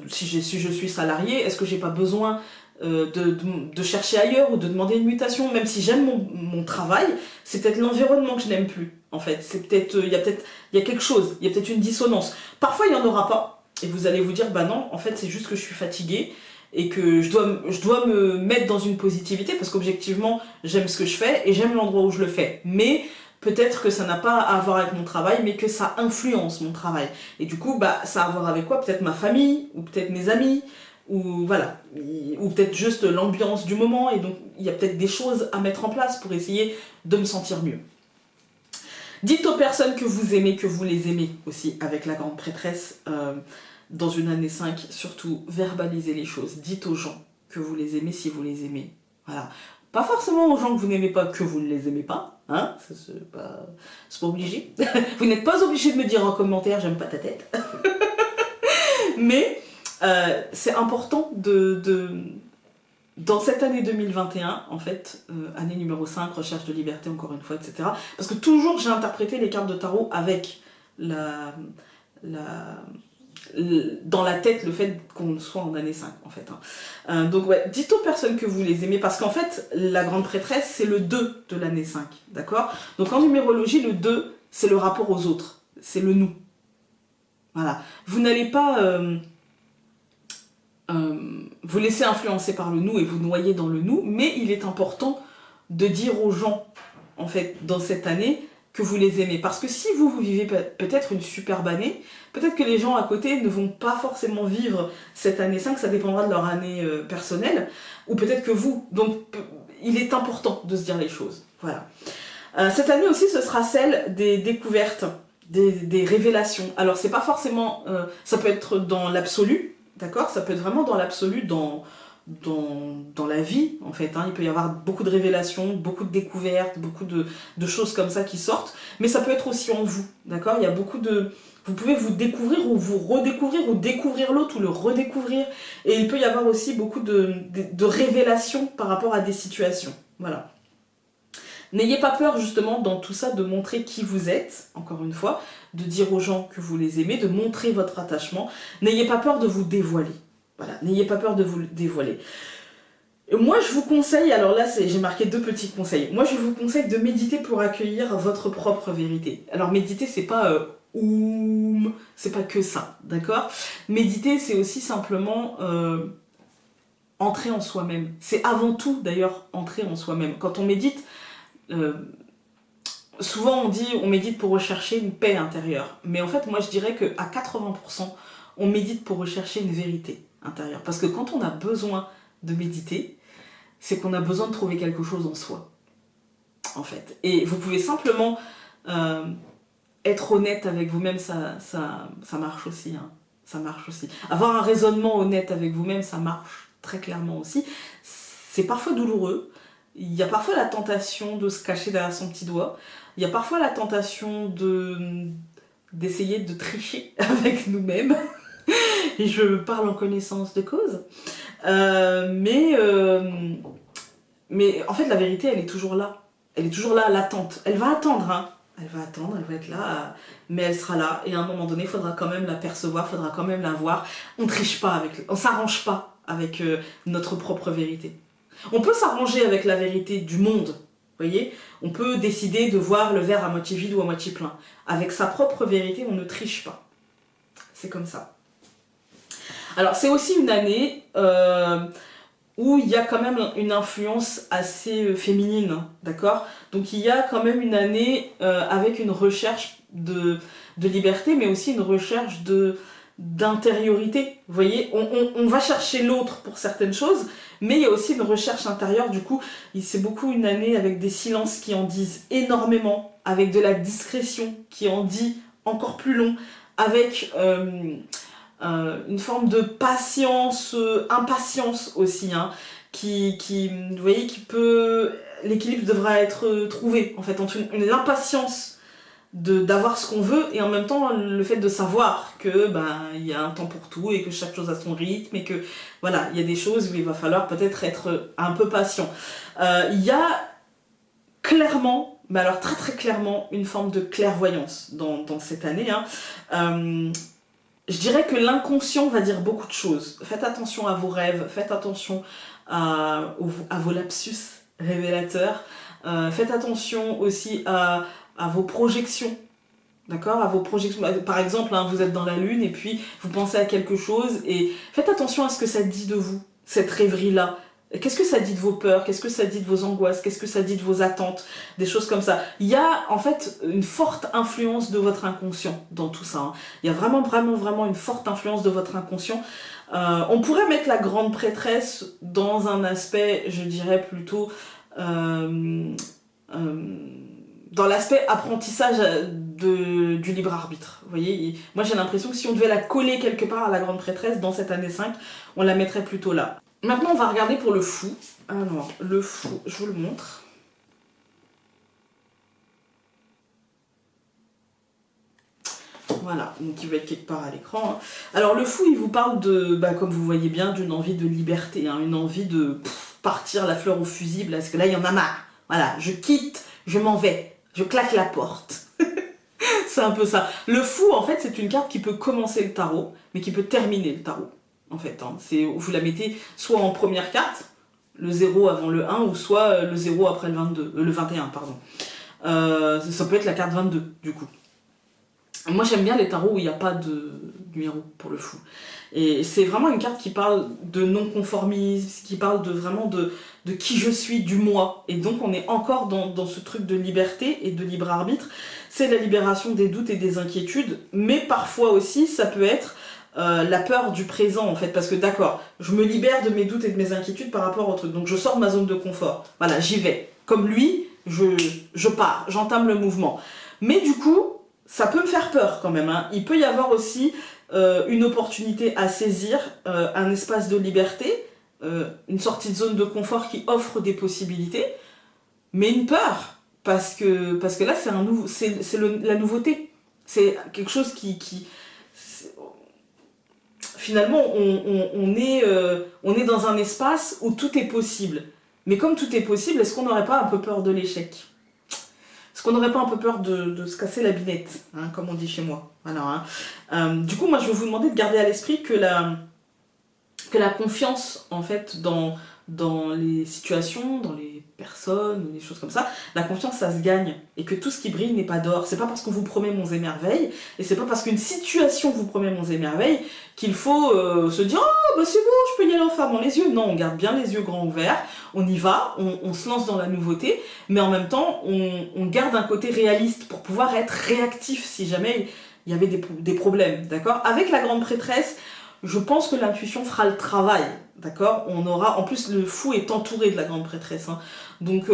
si je suis salarié, est-ce que j'ai pas besoin de chercher ailleurs ou de demander une mutation? Même si j'aime mon travail, c'est peut-être l'environnement que je n'aime plus, en fait. C'est peut-être, il y a quelque chose, il y a peut-être une dissonance. Parfois, il n'y en aura pas. Et vous allez vous dire, bah non, en fait, c'est juste que je suis fatiguée et que je dois me mettre dans une positivité parce qu'objectivement, j'aime ce que je fais et j'aime l'endroit où je le fais. Mais peut-être que ça n'a pas à voir avec mon travail, mais que ça influence mon travail. Et du coup, bah, ça a à voir avec quoi? Peut-être ma famille, ou peut-être mes amis, ou voilà, ou peut-être juste l'ambiance du moment. Et donc, il y a peut-être des choses à mettre en place pour essayer de me sentir mieux. Dites aux personnes que vous aimez, que vous les aimez aussi, avec la grande prêtresse, dans une année 5, surtout verbalisez les choses. Dites aux gens que vous les aimez si vous les aimez. Voilà. Pas forcément aux gens que vous n'aimez pas que vous ne les aimez pas, hein, c'est pas obligé. Vous n'êtes pas obligé de me dire en commentaire j'aime pas ta tête. Mais c'est important dans cette année 2021, en fait, année numéro 5, recherche de liberté encore une fois, etc. Parce que toujours j'ai interprété les cartes de tarot avec dans la tête le fait qu'on soit en année 5 en fait. Hein. Donc ouais, dites aux personnes que vous les aimez parce qu'en fait la grande prêtresse c'est le 2 de l'année 5, d'accord? Donc en numérologie le 2 c'est le rapport aux autres, c'est le nous. Voilà, vous n'allez pas vous laisser influencer par le nous et vous noyer dans le nous, mais il est important de dire aux gens en fait dans cette année que vous les aimez. Parce que si vous vivez peut-être une superbe année, peut-être que les gens à côté ne vont pas forcément vivre cette année 5, ça dépendra de leur année personnelle, ou peut-être que vous. Donc il est important de se dire les choses. Voilà. Cette année aussi, ce sera celle des découvertes, des révélations. Alors, c'est pas forcément... ça peut être dans l'absolu, d'accord? Ça peut être vraiment dans l'absolu, dans la vie, en fait. Hein. Il peut y avoir beaucoup de révélations, beaucoup de découvertes, beaucoup de choses comme ça qui sortent. Mais ça peut être aussi en vous, d'accord? Il y a beaucoup de... Vous pouvez vous découvrir ou vous redécouvrir ou découvrir l'autre ou le redécouvrir. Et il peut y avoir aussi beaucoup de révélations par rapport à des situations. Voilà. N'ayez pas peur justement dans tout ça de montrer qui vous êtes, encore une fois, de dire aux gens que vous les aimez, de montrer votre attachement. N'ayez pas peur de vous dévoiler. Voilà, n'ayez pas peur de vous dévoiler. Et moi je vous conseille, alors là j'ai marqué 2 petits conseils. Moi je vous conseille de méditer pour accueillir votre propre vérité. Alors méditer c'est pas c'est pas que ça, d'accord? Méditer c'est aussi simplement entrer en soi-même. C'est avant tout d'ailleurs entrer en soi-même. Quand on médite, souvent on dit on médite pour rechercher une paix intérieure. Mais en fait moi je dirais qu'à 80% on médite pour rechercher une vérité intérieure. Parce que quand on a besoin de méditer, c'est qu'on a besoin de trouver quelque chose en soi, en fait. Et vous pouvez simplement être honnête avec vous-même, ça marche aussi. Hein. Ça marche aussi. Avoir un raisonnement honnête avec vous-même, ça marche très clairement aussi. C'est parfois douloureux. Il y a parfois la tentation de se cacher derrière son petit doigt. Il y a parfois la tentation d'essayer de tricher avec nous-mêmes. Et je parle en connaissance de cause. Mais en fait, la vérité, elle est toujours là. Elle est toujours là, latente. Elle va attendre, hein. Elle va attendre, elle va être là, mais elle sera là. Et à un moment donné, il faudra quand même la percevoir, il faudra quand même la voir. On triche pas avec... On s'arrange pas avec notre propre vérité. On peut s'arranger avec la vérité du monde, vous voyez? On peut décider de voir le verre à moitié vide ou à moitié plein. Avec sa propre vérité, on ne triche pas. C'est comme ça. Alors, c'est aussi une année où il y a quand même une influence assez féminine, d'accord? Donc, il y a quand même une année avec une recherche de liberté, mais aussi une recherche d'intériorité. Vous voyez, on va chercher l'autre pour certaines choses, mais il y a aussi une recherche intérieure. Du coup, c'est beaucoup une année avec des silences qui en disent énormément, avec de la discrétion qui en dit encore plus long, avec... une forme de patience, impatience aussi, hein, vous voyez, qui peut... L'équilibre devra être trouvé, en fait, entre l'impatience d'avoir ce qu'on veut et en même temps le fait de savoir que il y a un temps pour tout et que chaque chose a son rythme et que, voilà, il y a des choses où il va falloir peut-être être un peu patient. Il y a clairement, mais alors très très clairement, une forme de clairvoyance dans cette année, hein. Je dirais que l'inconscient va dire beaucoup de choses. Faites attention à vos rêves, faites attention à vos lapsus révélateurs, faites attention aussi à vos projections, d'accord? À vos projections. Par exemple, hein, vous êtes dans la lune et puis vous pensez à quelque chose et faites attention à ce que ça dit de vous, cette rêverie-là. Qu'est-ce que ça dit de vos peurs? Qu'est-ce que ça dit de vos angoisses? Qu'est-ce que ça dit de vos attentes? Des choses comme ça. Il y a en fait une forte influence de votre inconscient dans tout ça. Hein. Il y a vraiment, vraiment, vraiment une forte influence de votre inconscient. On pourrait mettre la grande prêtresse dans un aspect, je dirais plutôt, dans l'aspect apprentissage du libre arbitre. Vous voyez, moi j'ai l'impression que si on devait la coller quelque part à la grande prêtresse dans cette année 5, on la mettrait plutôt là. Maintenant, on va regarder pour le fou. Alors, le fou, je vous le montre. Voilà, donc il va être quelque part à l'écran. Hein. Alors, le fou, il vous parle de, comme vous voyez bien, d'une envie de liberté, hein, une envie de partir la fleur au fusible, parce que là, il y en a marre. Voilà, je quitte, je m'en vais, je claque la porte. C'est un peu ça. Le fou, en fait, c'est une carte qui peut commencer le tarot, mais qui peut terminer le tarot. En fait, hein. Vous la mettez soit en première carte, le 0 avant le 1, ou soit le 0 après le 21, pardon. Ça peut être la carte 22, du coup. Moi, j'aime bien les tarots où il n'y a pas de numéro pour le fou. Et c'est vraiment une carte qui parle de non-conformisme, qui parle vraiment de qui je suis, du moi. Et donc, on est encore dans ce truc de liberté et de libre arbitre. C'est la libération des doutes et des inquiétudes, mais parfois aussi, ça peut être la peur du présent, en fait, parce que d'accord, je me libère de mes doutes et de mes inquiétudes par rapport au truc, donc je sors de ma zone de confort, voilà, j'y vais, comme lui, je pars, j'entame le mouvement. Mais du coup, ça peut me faire peur quand même, hein. Il peut y avoir aussi une opportunité à saisir, un espace de liberté, une sortie de zone de confort qui offre des possibilités, mais une peur, parce que là, c'est la nouveauté. C'est quelque chose finalement, on est dans un espace où tout est possible. Mais comme tout est possible, est-ce qu'on n'aurait pas un peu peur de l'échec? Est-ce qu'on n'aurait pas un peu peur de se casser la binette, hein, comme on dit chez moi? Voilà, hein. Du coup, moi, je vais vous demander de garder à l'esprit que la confiance, en fait, dans les situations, dans les personnes, des choses comme ça, la confiance, ça se gagne. Et que tout ce qui brille n'est pas d'or. C'est pas parce qu'on vous promet monts et merveilles, et c'est pas parce qu'une situation vous promet monts et merveilles, qu'il faut se dire « Oh, bah c'est bon, je peux y aller en fermant les yeux ». Non, on garde bien les yeux grands ouverts, on y va, on se lance dans la nouveauté, mais en même temps, on garde un côté réaliste pour pouvoir être réactif si jamais il y avait des problèmes, d'accord? Avec la grande prêtresse, je pense que l'intuition fera le travail, d'accord? On aura, en plus le fou est entouré de la grande prêtresse, hein. Donc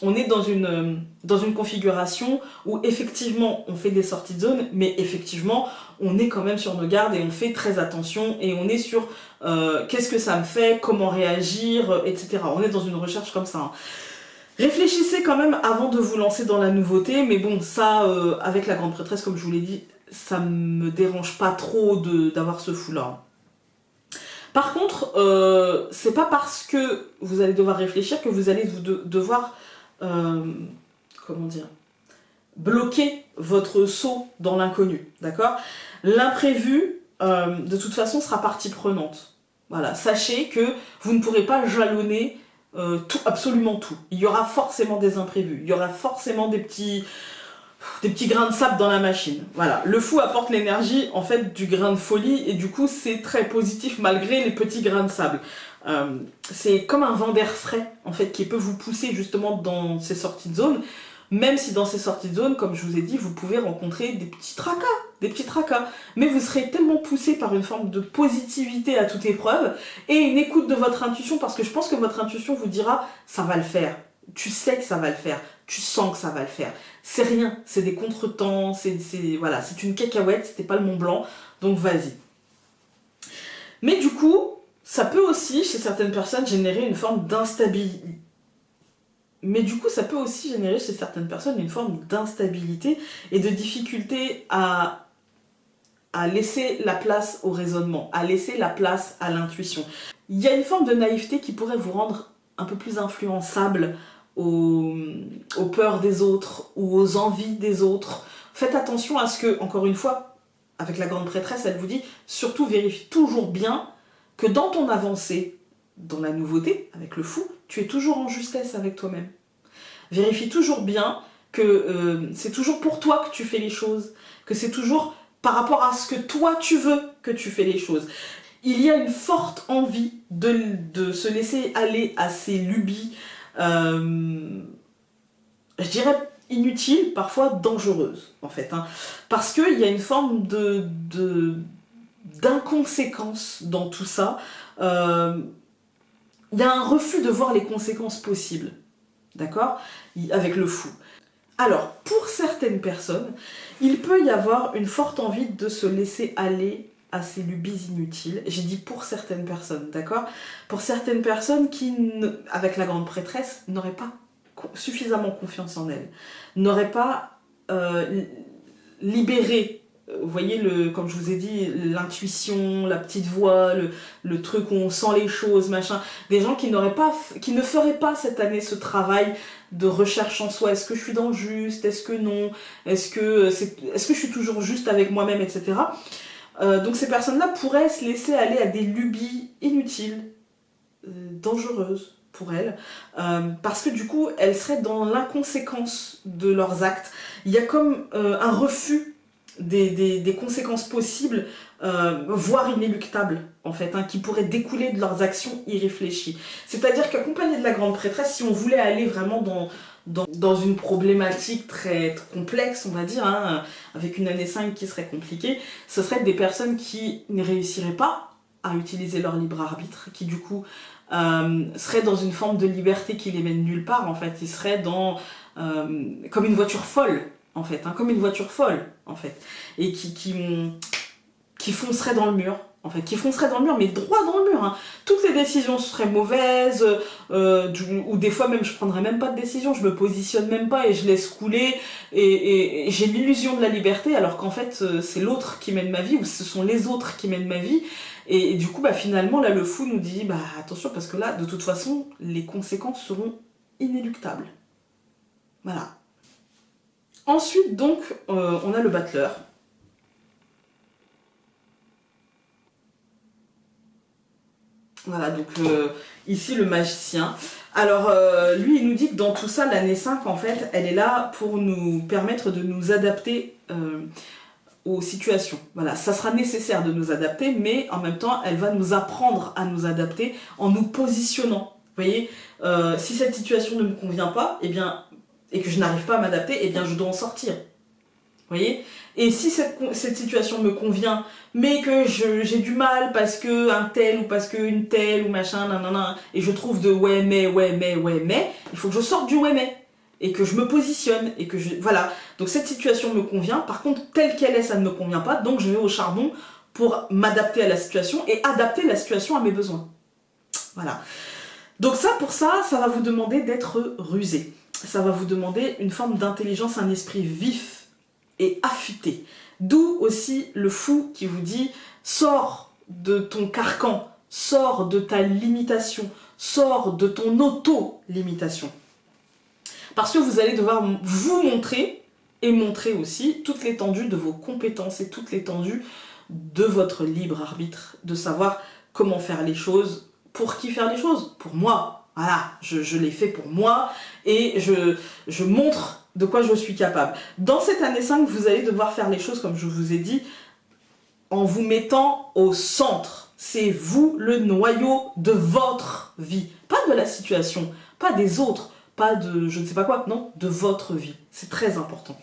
on est dans une configuration où effectivement on fait des sorties de zone, mais effectivement on est quand même sur nos gardes et on fait très attention et on est sur qu'est-ce que ça me fait, comment réagir, etc. On est dans une recherche comme ça, hein. Réfléchissez quand même avant de vous lancer dans la nouveauté, mais bon, ça, avec la grande prêtresse, comme je vous l'ai dit, ça me dérange pas trop d'avoir ce fou-là. Par contre, c'est pas parce que vous allez devoir réfléchir que vous allez devoir, comment dire, bloquer votre saut dans l'inconnu, d'accord? L'imprévu, de toute façon, sera partie prenante. Voilà, sachez que vous ne pourrez pas jalonner tout, absolument tout. Il y aura forcément des imprévus, il y aura forcément des petits grains de sable dans la machine. Voilà, le fou apporte l'énergie en fait du grain de folie et du coup c'est très positif malgré les petits grains de sable. C'est comme un vent d'air frais en fait qui peut vous pousser justement dans ces sorties de zone, même si dans ces sorties de zone, comme je vous ai dit, vous pouvez rencontrer des petits tracas, mais vous serez tellement poussé par une forme de positivité à toute épreuve et une écoute de votre intuition, parce que je pense que votre intuition vous dira ça va le faire, tu sais que ça va le faire, tu sens que ça va le faire. C'est rien, c'est des contretemps, voilà, c'est une cacahuète, c'était pas le Mont Blanc, donc vas-y. Mais du coup, ça peut aussi, chez certaines personnes, générer une forme d'instabilité. Et de difficulté à laisser la place au raisonnement, à laisser la place à l'intuition. Il y a une forme de naïveté qui pourrait vous rendre un peu plus influençable aux peurs des autres ou aux envies des autres. Faites attention à ce que, encore une fois, avec la grande prêtresse, elle vous dit, surtout vérifie toujours bien que dans ton avancée, dans la nouveauté, avec le fou, tu es toujours en justesse avec toi-même. Vérifie toujours bien que c'est toujours pour toi que tu fais les choses, que c'est toujours par rapport à ce que toi tu veux que tu fais les choses. Il y a une forte envie de se laisser aller à ces lubies, je dirais inutiles, parfois dangereuses en fait, hein, parce qu'il y a une forme d'inconséquence dans tout ça. Il y a un refus de voir les conséquences possibles, d'accord, avec le fou. Alors, pour certaines personnes, il peut y avoir une forte envie de se laisser aller à ces lubies inutiles. J'ai dit pour certaines personnes, d'accord? Pour certaines personnes qui, avec la grande prêtresse, n'auraient pas suffisamment confiance en elles, n'auraient pas libéré, vous voyez, comme je vous ai dit, l'intuition, la petite voix, le truc où on sent les choses, machin. Des gens qui ne feraient pas cette année ce travail de recherche en soi. Est-ce que je suis dans le juste? Est-ce que non? Est-ce que je suis toujours juste avec moi-même, etc. Donc ces personnes-là pourraient se laisser aller à des lubies inutiles, dangereuses pour elles, parce que du coup, elles seraient dans l'inconséquence de leurs actes. Il y a comme un refus des conséquences possibles, voire inéluctables, en fait, hein, qui pourraient découler de leurs actions irréfléchies. C'est-à-dire qu'accompagné de la grande prêtresse, si on voulait aller vraiment dans une problématique très complexe, on va dire, hein, avec une année 5 qui serait compliquée, ce serait des personnes qui ne réussiraient pas à utiliser leur libre arbitre, qui du coup seraient dans une forme de liberté qui les mène nulle part en fait. Ils seraient dans comme une voiture folle en fait, hein, comme une voiture folle en fait, et qui foncerait dans le mur. En fait, qui foncerait dans le mur, mais droit dans le mur. Hein. Toutes les décisions seraient mauvaises, ou des fois même je prendrais même pas de décision, je me positionne même pas et je laisse couler, et j'ai l'illusion de la liberté, alors qu'en fait c'est l'autre qui mène ma vie, ou ce sont les autres qui mènent ma vie, et du coup bah, finalement là le fou nous dit bah attention parce que là de toute façon les conséquences seront inéluctables. Voilà. Ensuite donc on a le battleur. Voilà, donc ici le magicien. Alors lui il nous dit que dans tout ça l'année 5 en fait elle est là pour nous permettre de nous adapter aux situations. Voilà, ça sera nécessaire de nous adapter, mais en même temps elle va nous apprendre à nous adapter en nous positionnant. Vous voyez, si cette situation ne me convient pas, eh bien, et que je n'arrive pas à m'adapter, eh bien je dois en sortir. Vous voyez? Et si cette situation me convient, mais que j'ai du mal parce que un tel ou parce qu'une telle ou machin, nanana, et je trouve de ouais mais, il faut que je sorte du ouais mais, et que je me positionne, et que je... Voilà. Donc cette situation me convient, par contre, telle qu'elle est, ça ne me convient pas, donc je vais au charbon pour m'adapter à la situation et adapter la situation à mes besoins. Voilà. Donc ça, pour ça, ça va vous demander d'être rusé. Ça va vous demander une forme d'intelligence, un esprit vif et affûté. D'où aussi le fou qui vous dit sors de ton carcan, sors de ta limitation, sors de ton auto-limitation. Parce que vous allez devoir vous montrer et montrer aussi toute l'étendue de vos compétences et toute l'étendue de votre libre arbitre, de savoir comment faire les choses, pour qui faire les choses, pour moi. Voilà, je l'ai fait pour moi et je montre de quoi je suis capable. Dans cette année 5, vous allez devoir faire les choses, comme je vous ai dit, en vous mettant au centre. C'est vous le noyau de votre vie. Pas de la situation, pas des autres, pas de je ne sais pas quoi, non, de votre vie. C'est très important.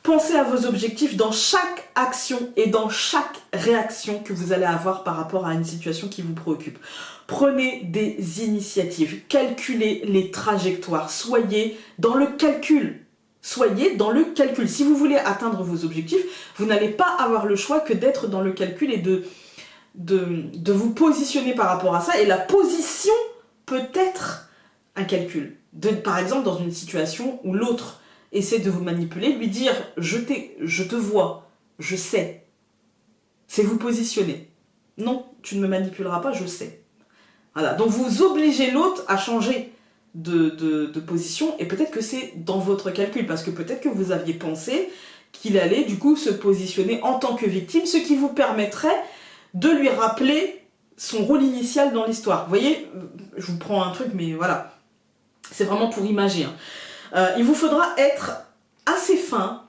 Pensez à vos objectifs dans chaque action et dans chaque réaction que vous allez avoir par rapport à une situation qui vous préoccupe. Prenez des initiatives, calculez les trajectoires, soyez dans le calcul. Soyez dans le calcul. Si vous voulez atteindre vos objectifs, vous n'allez pas avoir le choix que d'être dans le calcul et de vous positionner par rapport à ça. Et la position peut être un calcul. Par exemple, dans une situation où l'autre essaie de vous manipuler, lui dire « je te vois, je sais ». C'est vous positionner. Non, tu ne me manipuleras pas, je sais. Voilà, donc vous obligez l'autre à changer de position, et peut-être que c'est dans votre calcul, parce que peut-être que vous aviez pensé qu'il allait du coup se positionner en tant que victime, ce qui vous permettrait de lui rappeler son rôle initial dans l'histoire. Vous voyez, je vous prends un truc, mais voilà, c'est vraiment pour imager. Il vous faudra être assez fin,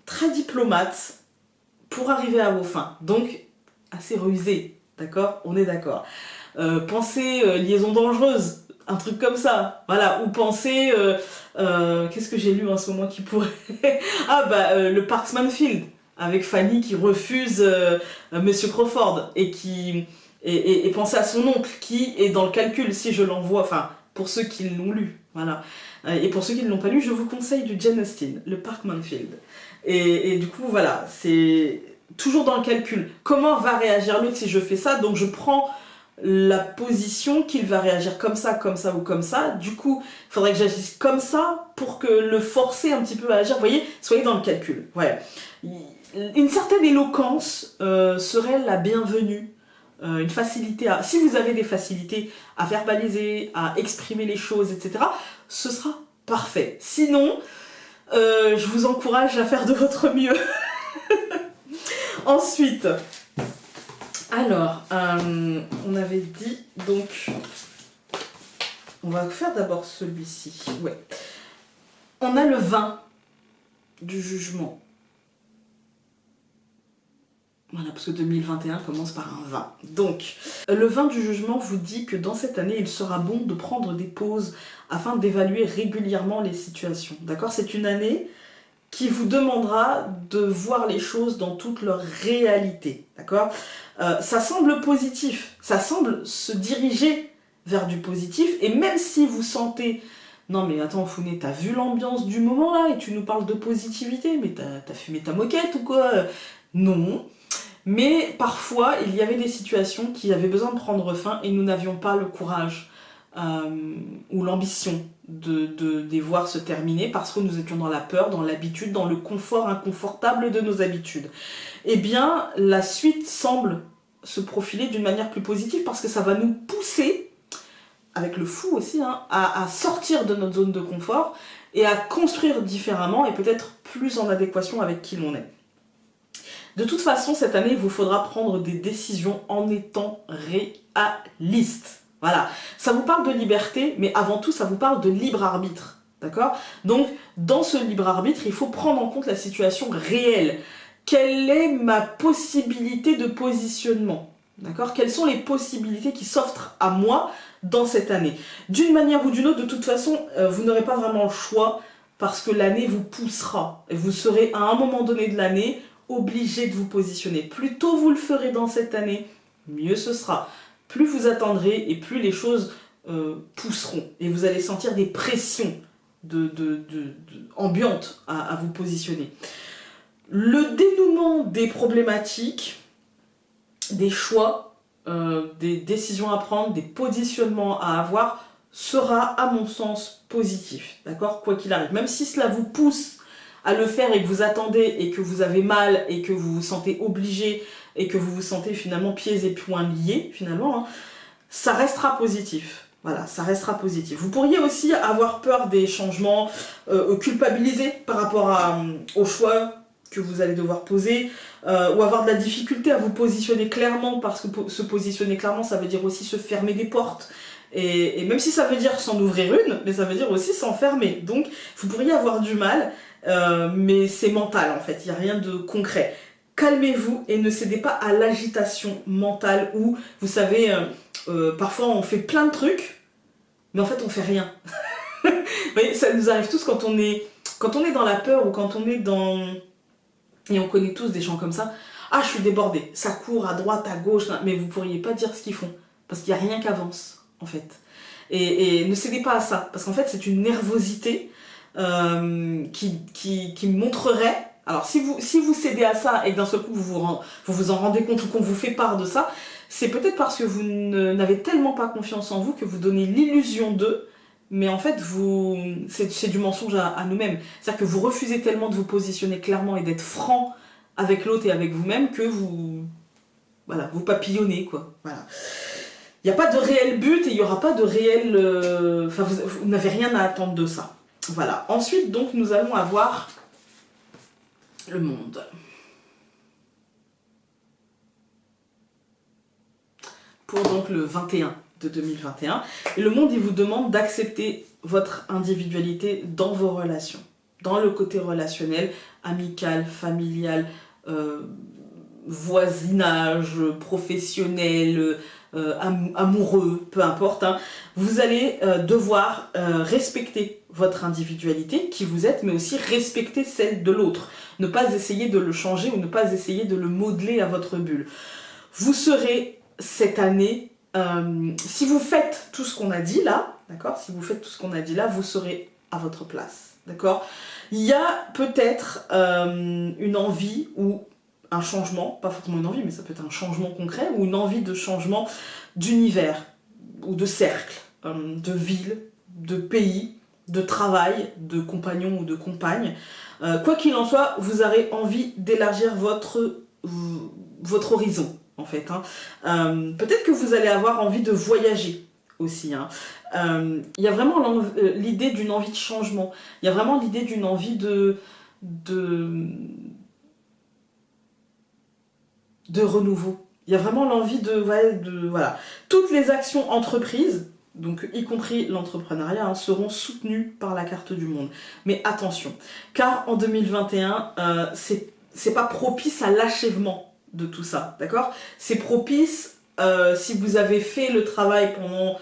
très diplomate, pour arriver à vos fins, donc assez rusé, d'accord? On est d'accord. Pensez liaison dangereuse, un truc comme ça, voilà, ou pensez, qu'est-ce que j'ai lu en ce moment qui pourrait... ah bah, le Parksman Field, avec Fanny qui refuse Monsieur Crawford, et pensez à son oncle, qui est dans le calcul, si je l'envoie, enfin, pour ceux qui l'ont lu, voilà. Et pour ceux qui ne l'ont pas lu, je vous conseille du Jane Austen, le Parkman Field. Et du coup, voilà, c'est toujours dans le calcul. Comment va réagir l'autre si je fais ça? Donc je prends la position qu'il va réagir comme ça ou comme ça. Du coup, il faudrait que j'agisse comme ça pour que le forcer un petit peu à agir. Vous voyez, soyez dans le calcul. Ouais. Une certaine éloquence serait la bienvenue. Une facilité à... Si vous avez des facilités à verbaliser, à exprimer les choses, etc., ce sera parfait. Sinon, je vous encourage à faire de votre mieux. Ensuite, alors, on avait dit, donc, on va faire d'abord celui-ci. Ouais. On a le 20 du jugement. Voilà, parce que 2021 commence par un 20. Donc, le 20 du jugement vous dit que dans cette année, il sera bon de prendre des pauses afin d'évaluer régulièrement les situations. D'accord? C'est une année qui vous demandera de voir les choses dans toute leur réalité, d'accord? Ça semble positif, ça semble se diriger vers du positif, et même si vous sentez non mais attends Founé, t'as vu l'ambiance du moment là et tu nous parles de positivité, mais t'as fumé ta moquette ou quoi? Non. Mais parfois il y avait des situations qui avaient besoin de prendre fin et nous n'avions pas le courage ou l'ambition de les voir se terminer parce que nous étions dans la peur, dans l'habitude, dans le confort inconfortable de nos habitudes. Eh bien la suite semble se profiler d'une manière plus positive parce que ça va nous pousser avec le fou aussi, hein, à sortir de notre zone de confort et à construire différemment et peut-être plus en adéquation avec qui l'on est. De toute façon, cette année, il vous faudra prendre des décisions en étant réaliste. Voilà, ça vous parle de liberté, mais avant tout, ça vous parle de libre arbitre. D'accord? Donc, dans ce libre arbitre, il faut prendre en compte la situation réelle. Quelle est ma possibilité de positionnement? D'accord? Quelles sont les possibilités qui s'offrent à moi dans cette année? D'une manière ou d'une autre, de toute façon, vous n'aurez pas vraiment le choix parce que l'année vous poussera. Et vous serez à un moment donné de l'année obligé de vous positionner. Plus tôt vous le ferez dans cette année, mieux ce sera. Plus vous attendrez et plus les choses pousseront. Et vous allez sentir des pressions ambiantes à vous positionner. Le dénouement des problématiques, des choix, des décisions à prendre, des positionnements à avoir, sera à mon sens positif, d'accord? Quoi qu'il arrive. Même si cela vous pousse à le faire et que vous attendez et que vous avez mal et que vous vous sentez obligé et que vous vous sentez finalement pieds et poings liés, finalement, hein, ça restera positif. Voilà, ça restera positif. Vous pourriez aussi avoir peur des changements, culpabiliser par rapport aux choix que vous allez devoir poser, ou avoir de la difficulté à vous positionner clairement, parce que se positionner clairement, ça veut dire aussi se fermer des portes. Et même si ça veut dire s'en ouvrir une, mais ça veut dire aussi s'en fermer. Donc, vous pourriez avoir du mal, mais c'est mental en fait, il n'y a rien de concret. Calmez-vous et ne cédez pas à l'agitation mentale où, vous savez, parfois on fait plein de trucs, mais en fait on fait rien. Vous voyez, ça nous arrive tous quand on est dans la peur ou quand on est dans... Et on connaît tous des gens comme ça. Ah, je suis débordée, ça court à droite, à gauche, mais vous pourriez pas dire ce qu'ils font, parce qu'il n'y a rien qui avance, en fait. Et ne cédez pas à ça, parce qu'en fait c'est une nervosité qui montrerait... Alors si vous cédez à ça et que d'un seul coup vous vous en rendez compte ou qu'on vous fait part de ça, c'est peut-être parce que vous n'avez tellement pas confiance en vous que vous donnez l'illusion d'eux, mais en fait c'est du mensonge à nous-mêmes. C'est-à-dire que vous refusez tellement de vous positionner clairement et d'être franc avec l'autre et avec vous-même que vous papillonnez, quoi. Voilà. Il n'y a pas de réel but et il n'y aura pas de réel... Enfin, vous n'avez rien à attendre de ça. Voilà. Ensuite, donc, nous allons avoir le monde. Pour donc le 21 de 2021. Et le monde, il vous demande d'accepter votre individualité dans vos relations. Dans le côté relationnel, amical, familial, voisinage, professionnel, amoureux, peu importe, hein, vous allez devoir respecter votre individualité, qui vous êtes, mais aussi respecter celle de l'autre. Ne pas essayer de le changer ou ne pas essayer de le modeler à votre bulle. Vous serez cette année, si vous faites tout ce qu'on a dit là, d'accord, si vous faites tout ce qu'on a dit là, vous serez à votre place, d'accord. Il y a peut-être une envie ou un changement, pas forcément une envie, mais ça peut être un changement concret, ou une envie de changement d'univers, ou de cercle, de ville, de pays, de travail, de compagnon ou de compagne. Quoi qu'il en soit, vous aurez envie d'élargir votre horizon, en fait. Hein. Peut-être que vous allez avoir envie de voyager aussi. Hein. Il y a vraiment l'idée d'une envie de changement. Il y a vraiment l'idée d'une envie de renouveau. Il y a vraiment l'envie voilà. Toutes les actions entreprises, donc y compris l'entrepreneuriat, hein, seront soutenues par la carte du monde. Mais attention, car en 2021, c'est pas propice à l'achèvement de tout ça, d'accord? C'est propice si vous avez fait le travail pendant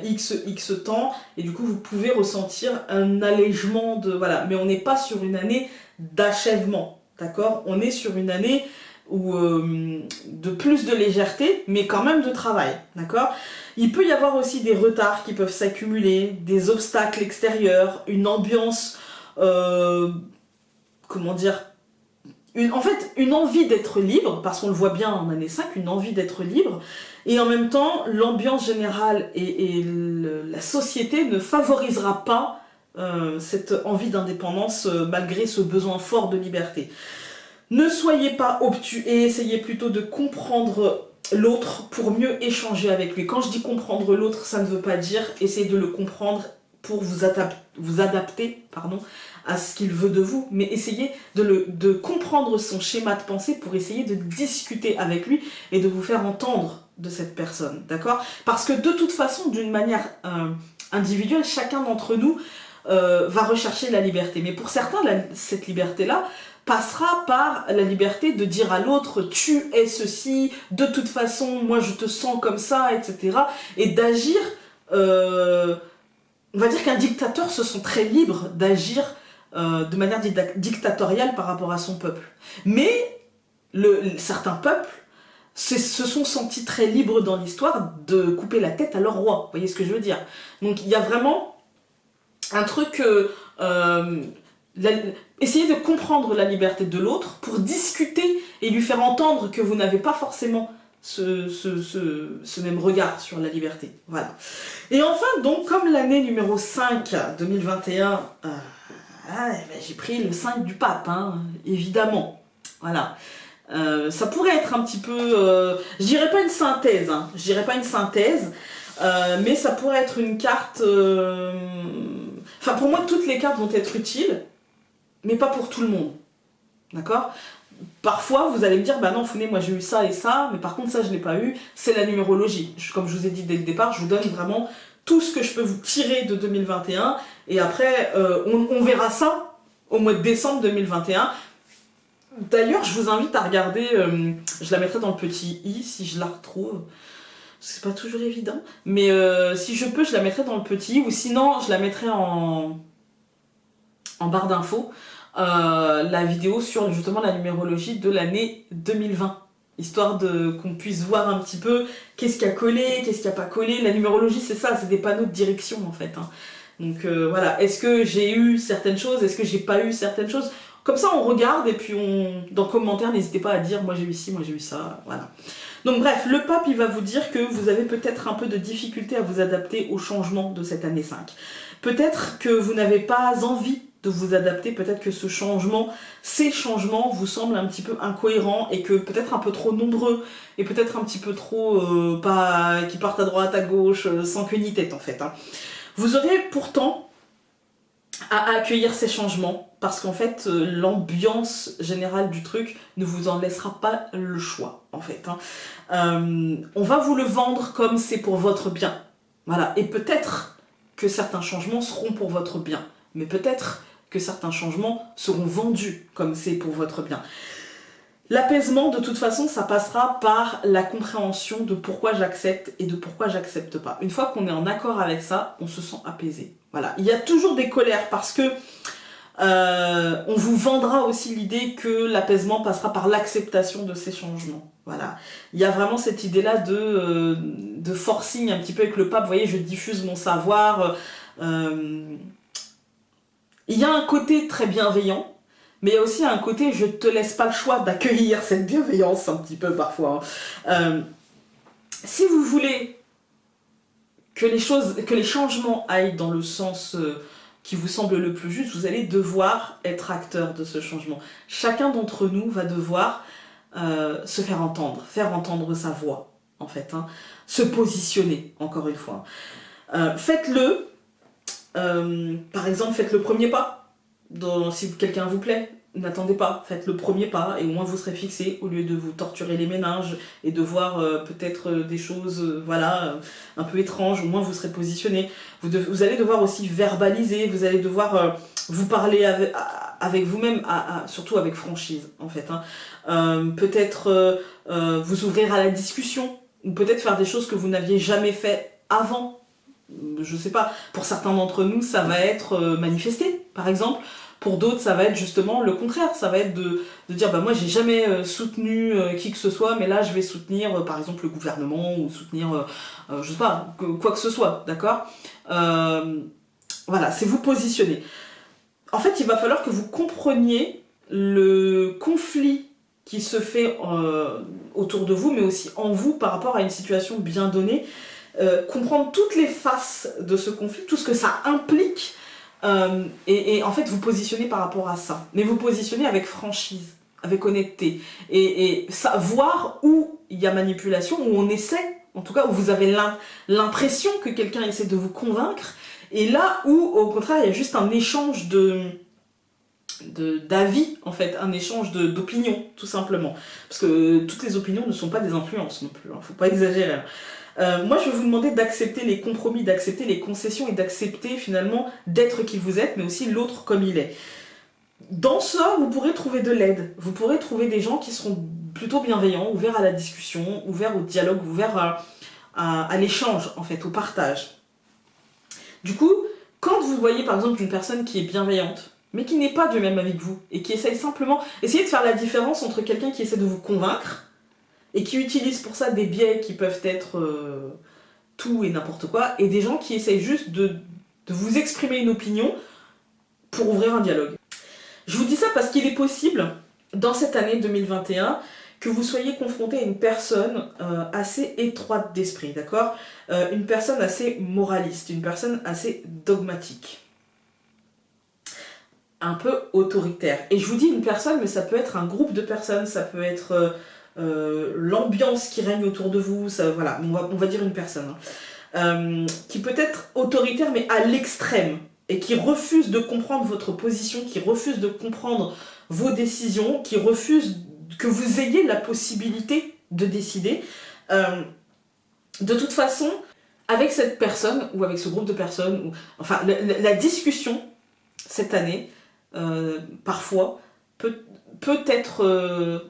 X temps, et du coup vous pouvez ressentir un allègement de... Voilà, mais on n'est pas sur une année d'achèvement, d'accord? On est sur une année où, de plus de légèreté, mais quand même de travail, d'accord? Il peut y avoir aussi des retards qui peuvent s'accumuler, des obstacles extérieurs, une ambiance, comment dire, en fait, une envie d'être libre, parce qu'on le voit bien en année 5, une envie d'être libre, et en même temps, l'ambiance générale et la société ne favorisera pas cette envie d'indépendance malgré ce besoin fort de liberté. Ne soyez pas obtus et essayez plutôt de comprendre l'autre pour mieux échanger avec lui. Quand je dis comprendre l'autre, ça ne veut pas dire essayer de le comprendre pour vous adapter à ce qu'il veut de vous, mais essayez de comprendre son schéma de pensée pour essayer de discuter avec lui et de vous faire entendre de cette personne, d'accord? Parce que de toute façon, d'une manière individuelle, chacun d'entre nous va rechercher la liberté. Mais pour certains, cette liberté-là passera par la liberté de dire à l'autre tu es ceci, de toute façon moi je te sens comme ça, etc. Et d'agir, on va dire qu'un dictateur se sent très libre d'agir de manière dictatoriale par rapport à son peuple. Mais certains peuples se sont sentis très libres dans l'histoire de couper la tête à leur roi, vous voyez ce que je veux dire? Donc il y a vraiment un truc... essayez de comprendre la liberté de l'autre pour discuter et lui faire entendre que vous n'avez pas forcément ce même regard sur la liberté. Voilà. Et enfin, donc, comme l'année numéro 5, 2021, j'ai pris le 5 du pape, hein, évidemment. Voilà. Ça pourrait être un petit peu... je dirais pas une synthèse, hein, je dirais pas une synthèse, mais ça pourrait être une carte... Enfin, pour moi, toutes les cartes vont être utiles, mais pas pour tout le monde. D'accord? Parfois, vous allez me dire, bah non, Founé, moi j'ai eu ça et ça, mais par contre, ça, je l'ai pas eu. C'est la numérologie. Comme je vous ai dit dès le départ, je vous donne vraiment tout ce que je peux vous tirer de 2021. Et après, on verra ça au mois de décembre 2021. D'ailleurs, je vous invite à regarder, je la mettrai dans le petit i si je la retrouve. C'est pas toujours évident, mais si je peux, je la mettrai dans le petit i, ou sinon, je la mettrai en barre d'infos. La vidéo sur justement la numérologie de l'année 2020, histoire qu'on puisse voir un petit peu qu'est-ce qui a collé, qu'est-ce qui a pas collé. La numérologie, c'est ça, c'est des panneaux de direction en fait, hein. Donc voilà, est-ce que j'ai eu certaines choses, est-ce que j'ai pas eu certaines choses? Comme ça on regarde et puis dans les commentaires, n'hésitez pas à dire moi j'ai eu ci, moi j'ai eu ça, voilà. Donc bref, le pape il va vous dire que vous avez peut-être un peu de difficulté à vous adapter au changement de cette année 5. Peut-être que vous n'avez pas envie de vous adapter, peut-être que ces changements vous semblent un petit peu incohérents et que peut-être un peu trop nombreux et peut-être un petit peu trop qui partent à droite, à gauche, sans queue ni tête en fait, hein. Vous aurez pourtant à accueillir ces changements parce qu'en fait l'ambiance générale du truc ne vous en laissera pas le choix en fait, hein. On va vous le vendre comme c'est pour votre bien, voilà, et peut-être que certains changements seront pour votre bien, mais peut-être que certains changements seront vendus comme c'est pour votre bien. L'apaisement, de toute façon, ça passera par la compréhension de pourquoi j'accepte et de pourquoi j'accepte pas. Une fois qu'on est en accord avec ça, on se sent apaisé. Voilà. Il y a toujours des colères parce que on vous vendra aussi l'idée que l'apaisement passera par l'acceptation de ces changements. Voilà. Il y a vraiment cette idée-là de forcing un petit peu avec le pape. Vous voyez, je diffuse mon savoir. Il y a un côté très bienveillant. Mais il y a aussi un côté, je te laisse pas le choix d'accueillir cette bienveillance un petit peu parfois. Si vous voulez que les changements aillent dans le sens qui vous semble le plus juste, vous allez devoir être acteur de ce changement. Chacun d'entre nous va devoir se faire entendre sa voix, en fait, hein, se positionner, encore une fois. Faites-le, par exemple, faites le premier pas. Si quelqu'un vous plaît, n'attendez pas, faites le premier pas et au moins vous serez fixé au lieu de vous torturer les méninges et de voir peut-être des choses un peu étranges, au moins vous serez positionné. Vous allez devoir aussi verbaliser, vous allez devoir vous parler avec vous-même, surtout avec franchise en fait, hein. Peut-être vous ouvrir à la discussion ou peut-être faire des choses que vous n'aviez jamais fait avant. Je sais pas, pour certains d'entre nous, ça va être manifester, par exemple, Pour d'autres, ça va être justement le contraire. Ça va être de dire, bah moi, j'ai jamais soutenu qui que ce soit, mais là, je vais soutenir, par exemple, le gouvernement ou soutenir, je sais pas, quoi que ce soit, d'accord. Voilà, c'est vous positionner. En fait, il va falloir que vous compreniez le conflit qui se fait autour de vous, mais aussi en vous par rapport à une situation bien donnée. Comprendre toutes les faces de ce conflit, tout ce que ça implique, et en fait vous positionnez par rapport à ça. Mais vous positionnez avec franchise, avec honnêteté, et voir où il y a manipulation, où on essaie, en tout cas où vous avez l'impression que quelqu'un essaie de vous convaincre, et là où au contraire il y a juste un échange d'avis, en fait, un échange d'opinions, tout simplement. Parce que toutes les opinions ne sont pas des influences non plus, hein, faut pas exagérer. Moi, je vais vous demander d'accepter les compromis, d'accepter les concessions et d'accepter finalement d'être qui vous êtes, mais aussi l'autre comme il est. Dans ça, vous pourrez trouver de l'aide. Vous pourrez trouver des gens qui seront plutôt bienveillants, ouverts à la discussion, ouverts au dialogue, ouverts à l'échange, en fait, au partage. Du coup, quand vous voyez par exemple une personne qui est bienveillante, mais qui n'est pas du même avis que vous, et qui essaye simplement, essayez de faire la différence entre quelqu'un qui essaie de vous convaincre, et qui utilise pour ça des biais qui peuvent être tout et n'importe quoi, et des gens qui essayent juste de vous exprimer une opinion pour ouvrir un dialogue. Je vous dis ça parce qu'il est possible, dans cette année 2021, que vous soyez confronté à une personne assez étroite d'esprit, d'accord, une personne assez moraliste, une personne assez dogmatique, un peu autoritaire. Et je vous dis une personne, mais ça peut être un groupe de personnes, ça peut être l'ambiance qui règne autour de vous, ça, voilà, on va dire une personne, hein, qui peut être autoritaire mais à l'extrême, et qui refuse de comprendre votre position, qui refuse de comprendre vos décisions, qui refuse que vous ayez la possibilité de décider. De toute façon, avec cette personne, ou avec ce groupe de personnes, ou, enfin, la discussion, cette année, parfois, peut être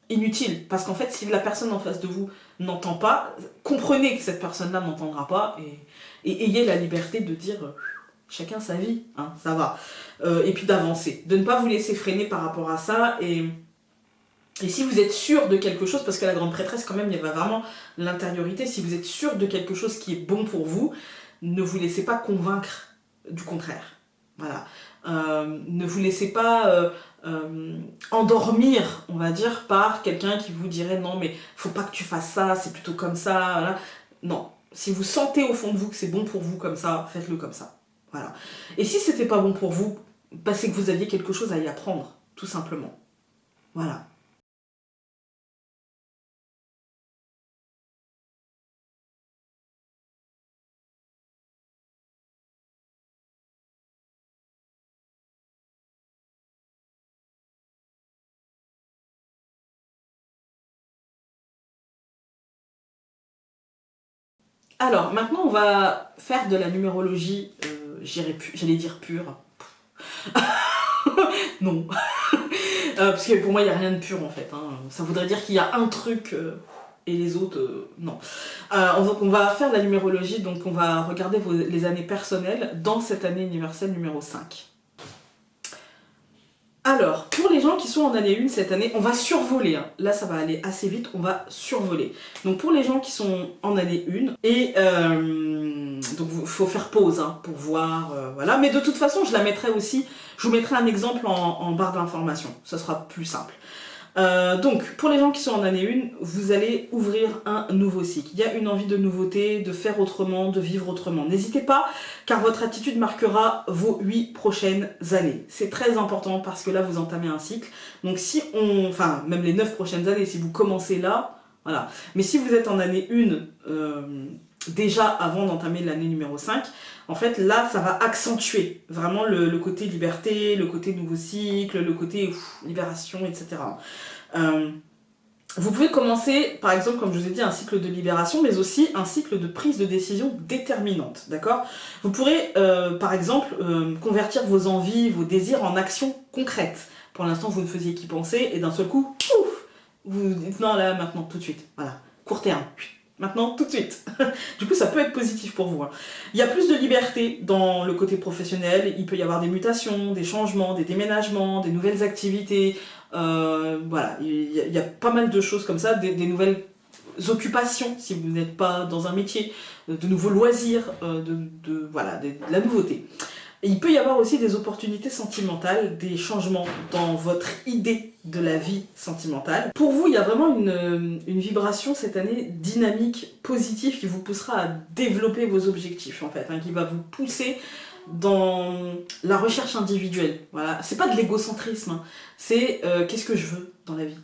inutile. Parce qu'en fait, si la personne en face de vous n'entend pas, comprenez que cette personne-là n'entendra pas, et ayez la liberté de dire chacun sa vie, hein, ça va. Et puis d'avancer. De ne pas vous laisser freiner par rapport à ça, et si vous êtes sûr de quelque chose, parce que la grande prêtresse, quand même, il y a vraiment l'intériorité, si vous êtes sûr de quelque chose qui est bon pour vous, ne vous laissez pas convaincre du contraire. Voilà. Ne vous laissez pas endormir, on va dire, par quelqu'un qui vous dirait non mais faut pas que tu fasses ça, c'est plutôt comme ça. Voilà. Non. Si vous sentez au fond de vous que c'est bon pour vous comme ça, faites-le comme ça. Voilà. Et si c'était pas bon pour vous, bah, c'est que vous aviez quelque chose à y apprendre, tout simplement. Voilà. Alors, maintenant, on va faire de la numérologie, j'allais dire pure. Non. Parce que pour moi, il n'y a rien de pur, en fait. Hein. Ça voudrait dire qu'il y a un truc et les autres, non. Donc, on va faire de la numérologie, donc on va regarder les années personnelles dans cette année universelle numéro 5. Alors, pour les gens qui sont en année 1 cette année, on va survoler, hein. Là ça va aller assez vite, on va survoler. Donc pour les gens qui sont en année 1, et donc il faut faire pause hein, pour voir, voilà. Mais de toute façon, je la mettrai aussi, je vous mettrai un exemple en barre d'information, ça sera plus simple. Donc, pour les gens qui sont en année 1, vous allez ouvrir un nouveau cycle. Il y a une envie de nouveauté, de faire autrement, de vivre autrement. N'hésitez pas, car votre attitude marquera vos 8 prochaines années. C'est très important parce que là, vous entamez un cycle. Donc, enfin, même les 9 prochaines années, si vous commencez là, voilà. Mais si vous êtes en année 1, déjà avant d'entamer l'année numéro 5, en fait, là, ça va accentuer vraiment le côté liberté, le côté nouveau cycle, le côté libération, etc. Vous pouvez commencer, par exemple, comme je vous ai dit, un cycle de libération, mais aussi un cycle de prise de décision déterminante, d'accord? Vous pourrez, par exemple, convertir vos envies, vos désirs en actions concrètes. Pour l'instant, vous ne faisiez qu'y penser, et d'un seul coup, pouf, vous dites non, là, maintenant, tout de suite, voilà, court terme. Maintenant, tout de suite. Du coup, ça peut être positif pour vous. Hein. Il y a plus de liberté dans le côté professionnel. Il peut y avoir des mutations, des changements, des déménagements, des nouvelles activités. Voilà, il y a pas mal de choses comme ça, des nouvelles occupations si vous n'êtes pas dans un métier, de nouveaux loisirs, voilà, de la nouveauté. Et il peut y avoir aussi des opportunités sentimentales, des changements dans votre idée de la vie sentimentale. Pour vous, il y a vraiment une vibration cette année dynamique, positive, qui vous poussera à développer vos objectifs, en fait, hein, qui va vous pousser dans la recherche individuelle. Voilà. C'est pas de l'égocentrisme, hein. C'est qu'est-ce que je veux dans la vie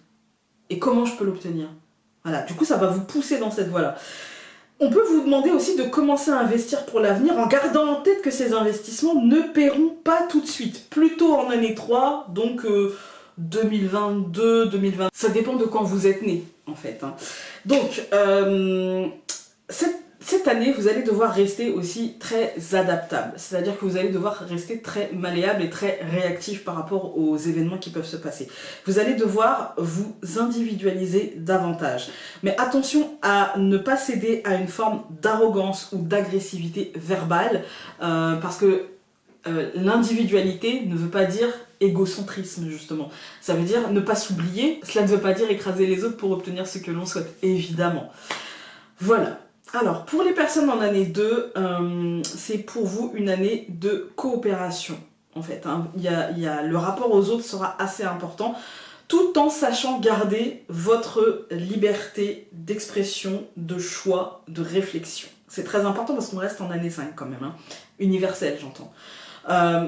et comment je peux l'obtenir. Voilà. Du coup, ça va vous pousser dans cette voie-là. On peut vous demander aussi de commencer à investir pour l'avenir en gardant en tête que ces investissements ne paieront pas tout de suite. Plutôt en année 3, donc 2022, 2020. Ça dépend de quand vous êtes né, en fait. Hein. Donc, cette année, vous allez devoir rester aussi très adaptable. C'est-à-dire que vous allez devoir rester très malléable et très réactif par rapport aux événements qui peuvent se passer. Vous allez devoir vous individualiser davantage. Mais attention à ne pas céder à une forme d'arrogance ou d'agressivité verbale, parce que l'individualité ne veut pas dire égocentrisme, justement. Ça veut dire ne pas s'oublier. Cela ne veut pas dire écraser les autres pour obtenir ce que l'on souhaite, évidemment. Voilà. Alors, pour les personnes en année 2, c'est pour vous une année de coopération, en fait. Hein. Le rapport aux autres sera assez important, tout en sachant garder votre liberté d'expression, de choix, de réflexion. C'est très important parce qu'on reste en année 5 quand même, hein. Universel, j'entends.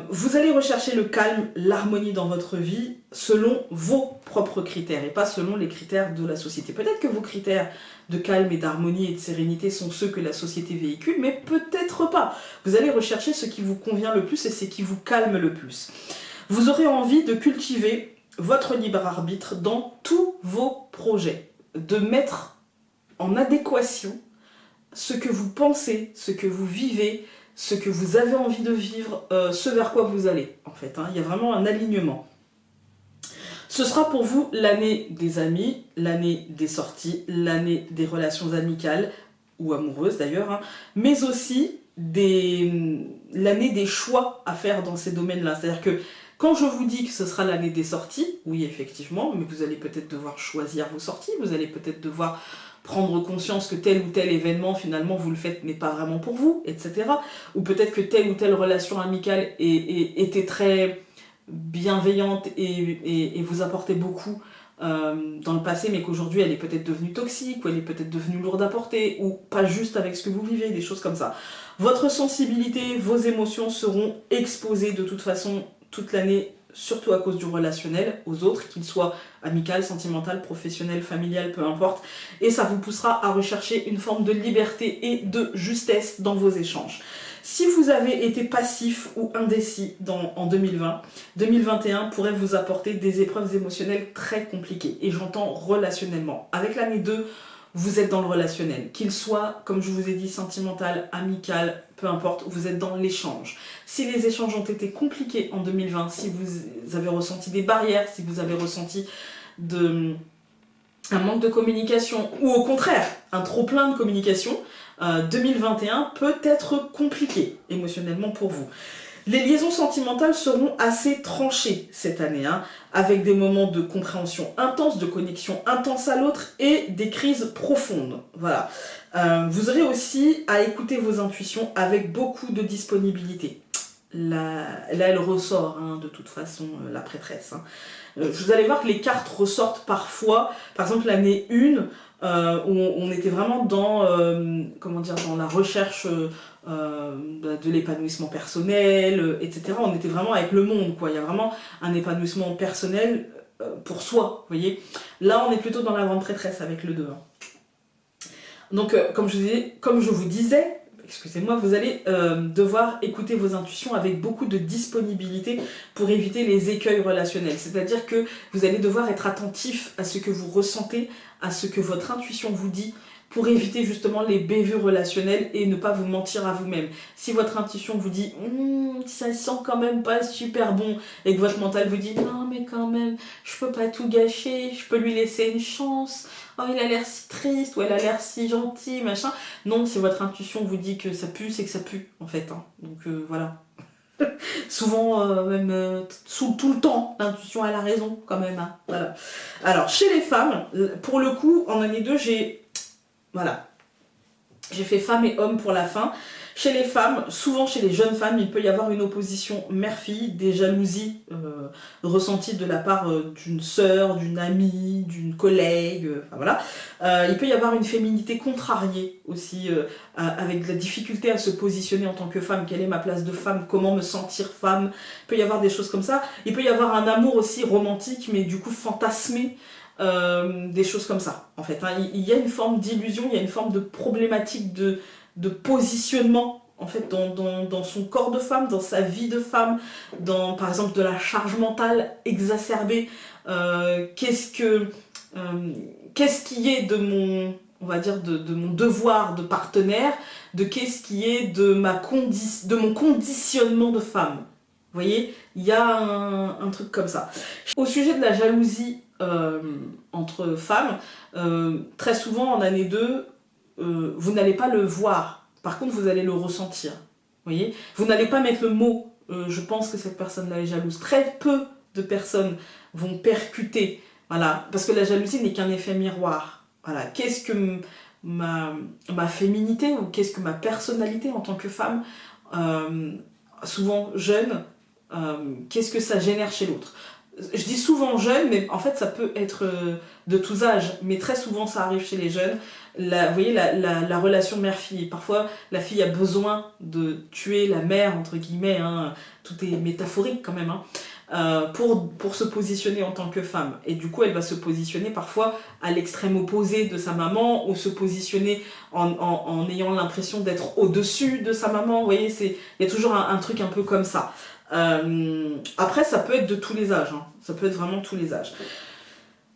Vous allez rechercher le calme, l'harmonie dans votre vie selon vos propres critères et pas selon les critères de la société. Peut-être que vos critères de calme et d'harmonie et de sérénité sont ceux que la société véhicule, mais peut-être pas. Vous allez rechercher ce qui vous convient le plus et ce qui vous calme le plus. Vous aurez envie de cultiver votre libre arbitre dans tous vos projets, de mettre en adéquation ce que vous pensez, ce que vous vivez, ce que vous avez envie de vivre, ce vers quoi vous allez, en fait. Hein. Il y a vraiment un alignement. Ce sera pour vous l'année des amis, l'année des sorties, l'année des relations amicales, ou amoureuses d'ailleurs, hein, mais aussi l'année des choix à faire dans ces domaines-là. C'est-à-dire que quand je vous dis que ce sera l'année des sorties, oui effectivement, mais vous allez peut-être devoir choisir vos sorties, vous allez peut-être devoir prendre conscience que tel ou tel événement, finalement, vous le faites, mais pas vraiment pour vous, etc. Ou peut-être que telle ou telle relation amicale était très bienveillante et vous apportait beaucoup dans le passé, mais qu'aujourd'hui, elle est peut-être devenue toxique, ou elle est peut-être devenue lourde à porter, ou pas juste avec ce que vous vivez, des choses comme ça. Votre sensibilité, vos émotions seront exposées de toute façon toute l'année, surtout à cause du relationnel aux autres, qu'il soit amical, sentimental, professionnel, familial, peu importe, et ça vous poussera à rechercher une forme de liberté et de justesse dans vos échanges. Si vous avez été passif ou indécis en 2020, 2021 pourrait vous apporter des épreuves émotionnelles très compliquées, et j'entends relationnellement. Avec l'année 2, vous êtes dans le relationnel, qu'il soit, comme je vous ai dit, sentimental, amical, peu importe, vous êtes dans l'échange. Si les échanges ont été compliqués en 2020, si vous avez ressenti des barrières, si vous avez ressenti un manque de communication, ou au contraire, un trop-plein de communication, 2021 peut être compliqué émotionnellement pour vous. Les liaisons sentimentales seront assez tranchées cette année, hein, avec des moments de compréhension intense, de connexion intense à l'autre et des crises profondes. Voilà. Vous aurez aussi à écouter vos intuitions avec beaucoup de disponibilité. Là elle ressort, hein, de toute façon, la prêtresse. Hein. Vous allez voir que les cartes ressortent parfois, par exemple l'année 1, où on était vraiment dans, dans la recherche de l'épanouissement personnel, etc. On était vraiment avec le monde, quoi. Il y a vraiment un épanouissement personnel pour soi, vous voyez. Là, on est plutôt dans la grande prêtresse avec le 2. Hein. Donc, comme je vous disais, excusez-moi, vous allez devoir écouter vos intuitions avec beaucoup de disponibilité pour éviter les écueils relationnels. C'est-à-dire que vous allez devoir être attentif à ce que vous ressentez, à ce que votre intuition vous dit, pour éviter justement les bévues relationnelles et ne pas vous mentir à vous-même. Si votre intuition vous dit ça sent quand même pas super bon et que votre mental vous dit non mais quand même je peux pas tout gâcher, je peux lui laisser une chance, oh il a l'air si triste ou elle a l'air si gentille machin, non, si votre intuition vous dit que ça pue, c'est que ça pue en fait, hein. Donc voilà. Souvent, même tout le temps, l'intuition elle a raison quand même, hein. Voilà. Alors chez les femmes, pour le coup en année 2 voilà, j'ai fait femmes et hommes pour la fin. Chez les femmes, souvent chez les jeunes femmes, il peut y avoir une opposition mère-fille, des jalousies ressenties de la part d'une sœur, d'une amie, d'une collègue, enfin voilà. Il peut y avoir une féminité contrariée aussi, avec de la difficulté à se positionner en tant que femme. Quelle est ma place de femme? Comment me sentir femme? Il peut y avoir des choses comme ça. Il peut y avoir un amour aussi romantique, mais du coup fantasmé. Des choses comme ça en fait, hein. Il y a une forme d'illusion, il y a une forme de problématique de positionnement en fait dans son corps de femme, dans sa vie de femme, dans par exemple de la charge mentale exacerbée. Qu'est-ce qui est de mon, on va dire de mon devoir de partenaire, de qu'est-ce qui est de mon conditionnement de femme. Vous voyez, il y a un truc comme ça. Au sujet de la jalousie entre femmes, très souvent en année 2, vous n'allez pas le voir. Par contre, vous allez le ressentir. Vous voyez, vous n'allez pas mettre le mot je pense que cette personne-là est jalouse. Très peu de personnes vont percuter. Voilà, parce que la jalousie n'est qu'un effet miroir. Voilà, qu'est-ce que ma féminité ou qu'est-ce que ma personnalité en tant que femme, souvent jeune, qu'est-ce que ça génère chez l'autre? Je dis souvent jeune, mais en fait ça peut être de tous âges, mais très souvent ça arrive chez les jeunes. Vous voyez la relation mère-fille, parfois la fille a besoin de tuer la mère, entre guillemets, hein, tout est métaphorique quand même, hein, pour se positionner en tant que femme. Et du coup elle va se positionner parfois à l'extrême opposé de sa maman, ou se positionner en ayant l'impression d'être au-dessus de sa maman. Vous voyez, il y a toujours un truc un peu comme ça. Après ça peut être de tous les âges, hein. Ça peut être vraiment tous les âges,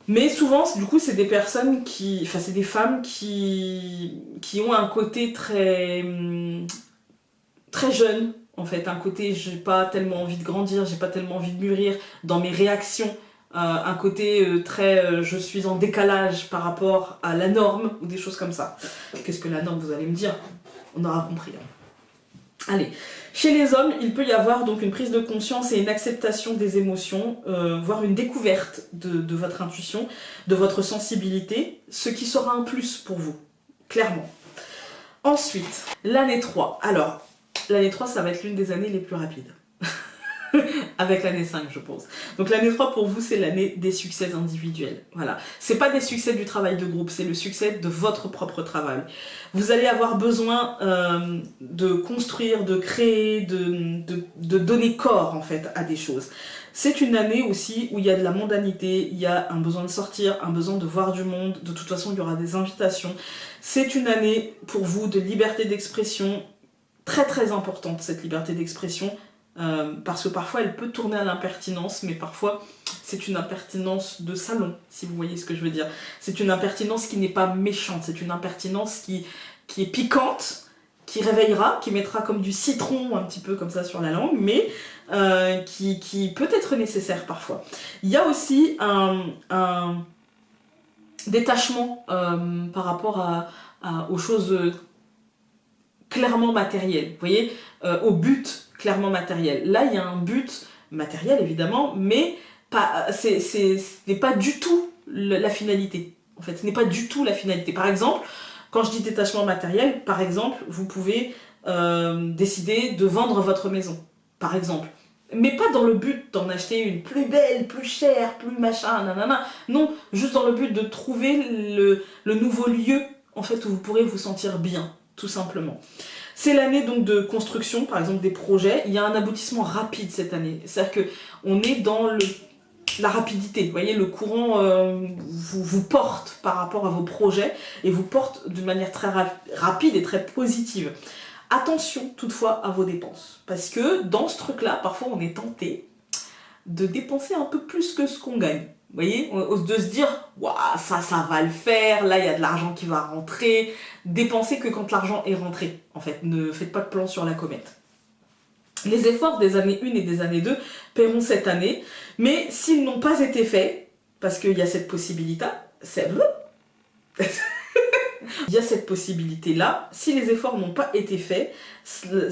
mais souvent du coup c'est des personnes c'est des femmes qui ont un côté très jeune en fait, un côté j'ai pas tellement envie de grandir, j'ai pas tellement envie de mûrir dans mes réactions, un côté très je suis en décalage par rapport à la norme ou des choses comme ça. Qu'est-ce que la norme, vous allez me dire, on aura compris, hein. Allez, chez les hommes, il peut y avoir donc une prise de conscience et une acceptation des émotions, voire une découverte de votre intuition, de votre sensibilité, ce qui sera un plus pour vous, clairement. Ensuite, l'année 3. Alors, l'année 3, ça va être l'une des années les plus rapides. Avec l'année 5, je pense. Donc l'année 3 pour vous, c'est l'année des succès individuels. Voilà. C'est pas des succès du travail de groupe, c'est le succès de votre propre travail. Vous allez avoir besoin de construire, de créer, de donner corps en fait à des choses. C'est une année aussi où il y a de la mondanité, il y a un besoin de sortir, un besoin de voir du monde. De toute façon, il y aura des invitations. C'est une année pour vous de liberté d'expression, très très importante cette liberté d'expression. Parce que parfois elle peut tourner à l'impertinence, mais parfois c'est une impertinence de salon, si vous voyez ce que je veux dire. C'est une impertinence qui n'est pas méchante, c'est une impertinence qui est piquante, qui réveillera, qui mettra comme du citron un petit peu comme ça sur la langue, mais qui peut être nécessaire parfois. Il y a aussi un détachement par rapport aux choses clairement matérielles, vous voyez, au but clairement matériel. Là, il y a un but matériel, évidemment, mais ce n'est pas du tout la finalité. En fait, ce n'est pas du tout la finalité. Par exemple, quand je dis détachement matériel, par exemple, vous pouvez décider de vendre votre maison, par exemple. Mais pas dans le but d'en acheter une plus belle, plus chère, plus machin, nanana. Non, juste dans le but de trouver le nouveau lieu, en fait, où vous pourrez vous sentir bien, tout simplement. C'est l'année donc de construction, par exemple des projets. Il y a un aboutissement rapide cette année. C'est-à-dire qu'on est dans la rapidité. Vous voyez, le courant vous porte par rapport à vos projets et vous porte d'une manière très rapide et très positive. Attention toutefois à vos dépenses. Parce que dans ce truc-là, parfois on est tenté de dépenser un peu plus que ce qu'on gagne. Vous voyez, de se dire, waouh, ça va le faire, là il y a de l'argent qui va rentrer. Dépensez que quand l'argent est rentré, en fait. Ne faites pas de plan sur la comète. Les efforts des années 1 et des années 2 paieront cette année, mais s'ils n'ont pas été faits, parce qu'il y a cette possibilité, il y a cette possibilité-là, si les efforts n'ont pas été faits,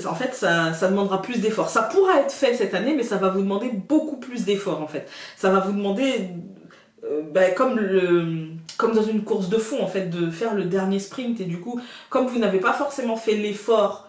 en fait, ça demandera plus d'efforts. Ça pourra être fait cette année, mais ça va vous demander beaucoup plus d'efforts, en fait. Ça va vous demander, comme dans une course de fond, en fait, de faire le dernier sprint. Et du coup, comme vous n'avez pas forcément fait l'effort,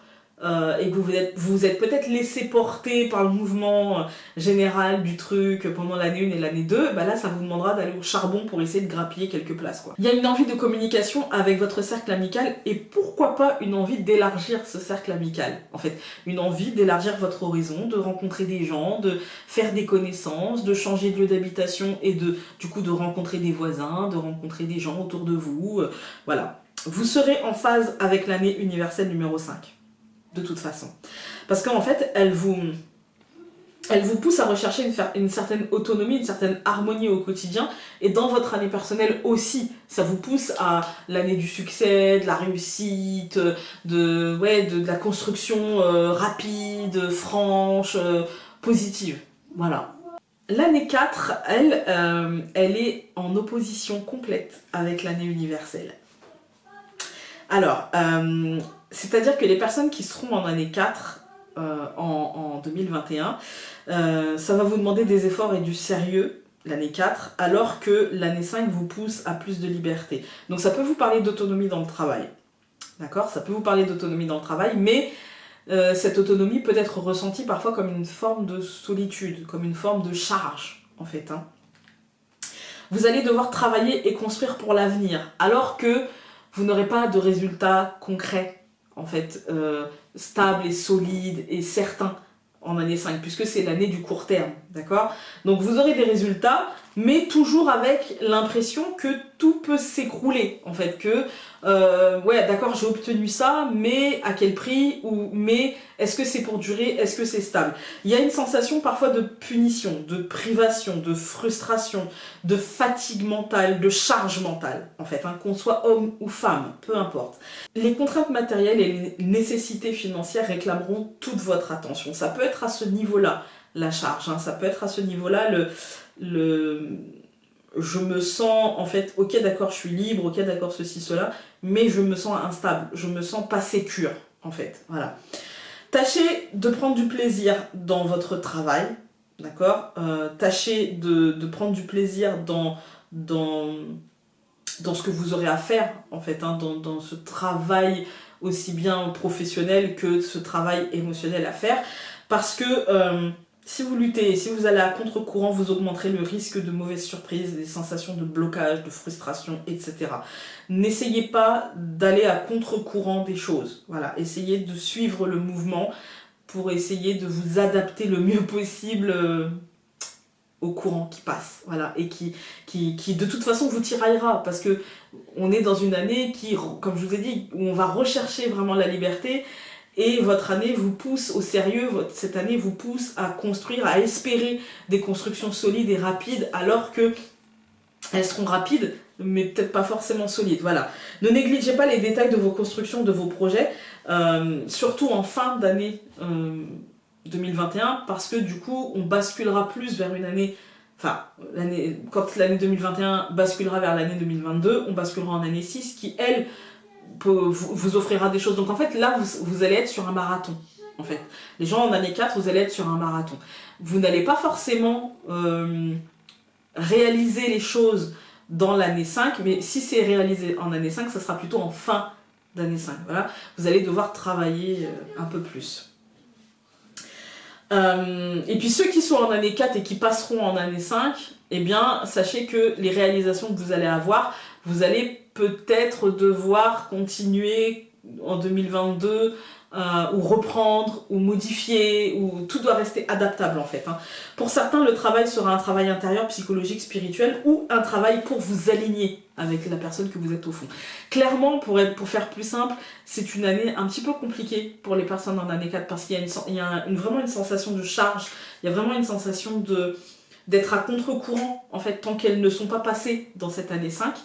et que vous êtes peut-être laissé porter par le mouvement général du truc pendant l'année 1 et l'année 2, bah là ça vous demandera d'aller au charbon pour essayer de grappiller quelques places, quoi. Il y a une envie de communication avec votre cercle amical et pourquoi pas une envie d'élargir ce cercle amical, en fait. Une envie d'élargir votre horizon, de rencontrer des gens, de faire des connaissances, de changer de lieu d'habitation et du coup de rencontrer des voisins, de rencontrer des gens autour de vous, voilà. Vous serez en phase avec l'année universelle numéro 5. De toute façon. Parce qu'en fait, elle vous pousse à rechercher une certaine autonomie, une certaine harmonie au quotidien, et dans votre année personnelle aussi. Ça vous pousse à l'année du succès, de la réussite, de la construction rapide, franche, positive. Voilà. L'année 4, elle est en opposition complète avec l'année universelle. Alors, c'est-à-dire que les personnes qui seront en année 4 en 2021, ça va vous demander des efforts et du sérieux, l'année 4, alors que l'année 5 vous pousse à plus de liberté. Donc ça peut vous parler d'autonomie dans le travail, d'accord? Ça peut vous parler d'autonomie dans le travail, mais cette autonomie peut être ressentie parfois comme une forme de solitude, comme une forme de charge, en fait. Hein. Vous allez devoir travailler et construire pour l'avenir, alors que vous n'aurez pas de résultats concrets, en fait, stables et solides et certains en année 5, puisque c'est l'année du court terme, d'accord? Donc vous aurez des résultats, mais toujours avec l'impression que tout peut s'écrouler, en fait, que, ouais, d'accord, j'ai obtenu ça, mais à quel prix? Mais est-ce que c'est pour durer? Est-ce que c'est stable? Il y a une sensation parfois de punition, de privation, de frustration, de fatigue mentale, de charge mentale, en fait, hein, qu'on soit homme ou femme, peu importe. Les contraintes matérielles et les nécessités financières réclameront toute votre attention. Ça peut être à ce niveau-là, la charge, hein, ça peut être à ce niveau-là, je me sens, en fait, ok d'accord, je suis libre, ok d'accord, ceci, cela, mais je me sens instable, je me sens pas sécure, en fait, voilà. Tâchez de prendre du plaisir dans votre travail, d'accord, tâchez de prendre du plaisir dans ce que vous aurez à faire, en fait, hein, dans ce travail aussi bien professionnel que ce travail émotionnel à faire, parce que si vous luttez, si vous allez à contre-courant, vous augmenterez le risque de mauvaises surprises, des sensations de blocage, de frustration, etc. N'essayez pas d'aller à contre-courant des choses. Voilà, essayez de suivre le mouvement pour essayer de vous adapter le mieux possible au courant qui passe. Voilà, et qui de toute façon vous tiraillera, parce que on est dans une année qui, comme je vous ai dit, où on va rechercher vraiment la liberté. Et votre année vous pousse au sérieux, cette année vous pousse à construire, à espérer des constructions solides et rapides, alors que elles seront rapides, mais peut-être pas forcément solides. Voilà. Ne négligez pas les détails de vos constructions, de vos projets, surtout en fin d'année 2021, parce que du coup, on basculera plus vers une année... Enfin, quand l'année 2021 basculera vers l'année 2022, on basculera en année 6, qui, elle, vous offrira des choses. Donc en fait là vous allez être sur un marathon, en fait. Les gens en année 4, vous allez être sur un marathon. Vous n'allez pas forcément réaliser les choses dans l'année 5, mais si c'est réalisé en année 5, ça sera plutôt en fin d'année 5. Voilà. Vous allez devoir travailler un peu plus. Et puis ceux qui sont en année 4 et qui passeront en année 5, eh bien sachez que les réalisations que vous allez avoir, vous allez peut-être devoir continuer en 2022 ou reprendre ou modifier, ou tout doit rester adaptable en fait. Hein. Pour certains, le travail sera un travail intérieur, psychologique, spirituel, ou un travail pour vous aligner avec la personne que vous êtes au fond. Clairement, pour faire plus simple, c'est une année un petit peu compliquée pour les personnes en année 4, parce qu'il y a vraiment une sensation de charge, il y a vraiment une sensation d'être à contre-courant, en fait, tant qu'elles ne sont pas passées dans cette année 5.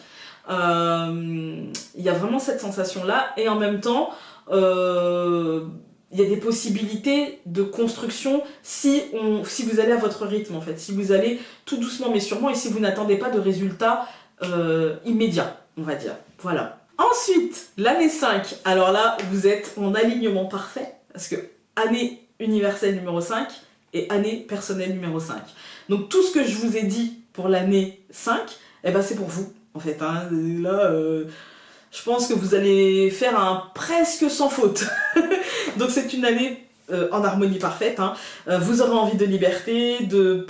Il y a vraiment cette sensation-là, et en même temps, il y a des possibilités de construction si vous allez à votre rythme, en fait, si vous allez tout doucement mais sûrement, et si vous n'attendez pas de résultats immédiats, on va dire. Voilà. Ensuite, l'année 5, alors là, vous êtes en alignement parfait, parce que année universelle numéro 5 et année personnelle numéro 5. Donc tout ce que je vous ai dit pour l'année 5, eh ben, c'est pour vous, en fait. Hein. Là, je pense que vous allez faire un presque sans faute. Donc c'est une année en harmonie parfaite. Hein. Vous aurez envie de liberté, de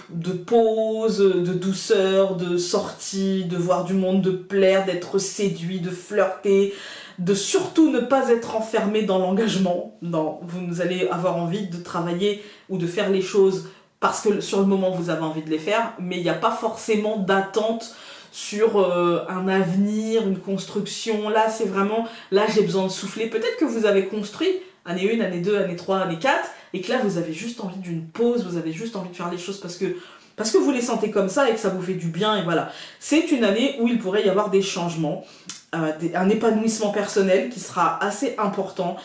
pause, de douceur, de sortie, de voir du monde, de plaire, d'être séduit, de flirter, de surtout ne pas être enfermé dans l'engagement. Vous allez avoir envie de travailler ou de faire les choses parce que sur le moment vous avez envie de les faire, mais il n'y a pas forcément d'attente sur un avenir, une construction. Là, c'est vraiment, là j'ai besoin de souffler. Peut-être que vous avez construit année 1, année 2, année 3, année 4, et que là vous avez juste envie d'une pause, vous avez juste envie de faire les choses parce que vous les sentez comme ça et que ça vous fait du bien, et voilà. C'est une année où il pourrait y avoir des changements, un épanouissement personnel qui sera assez important,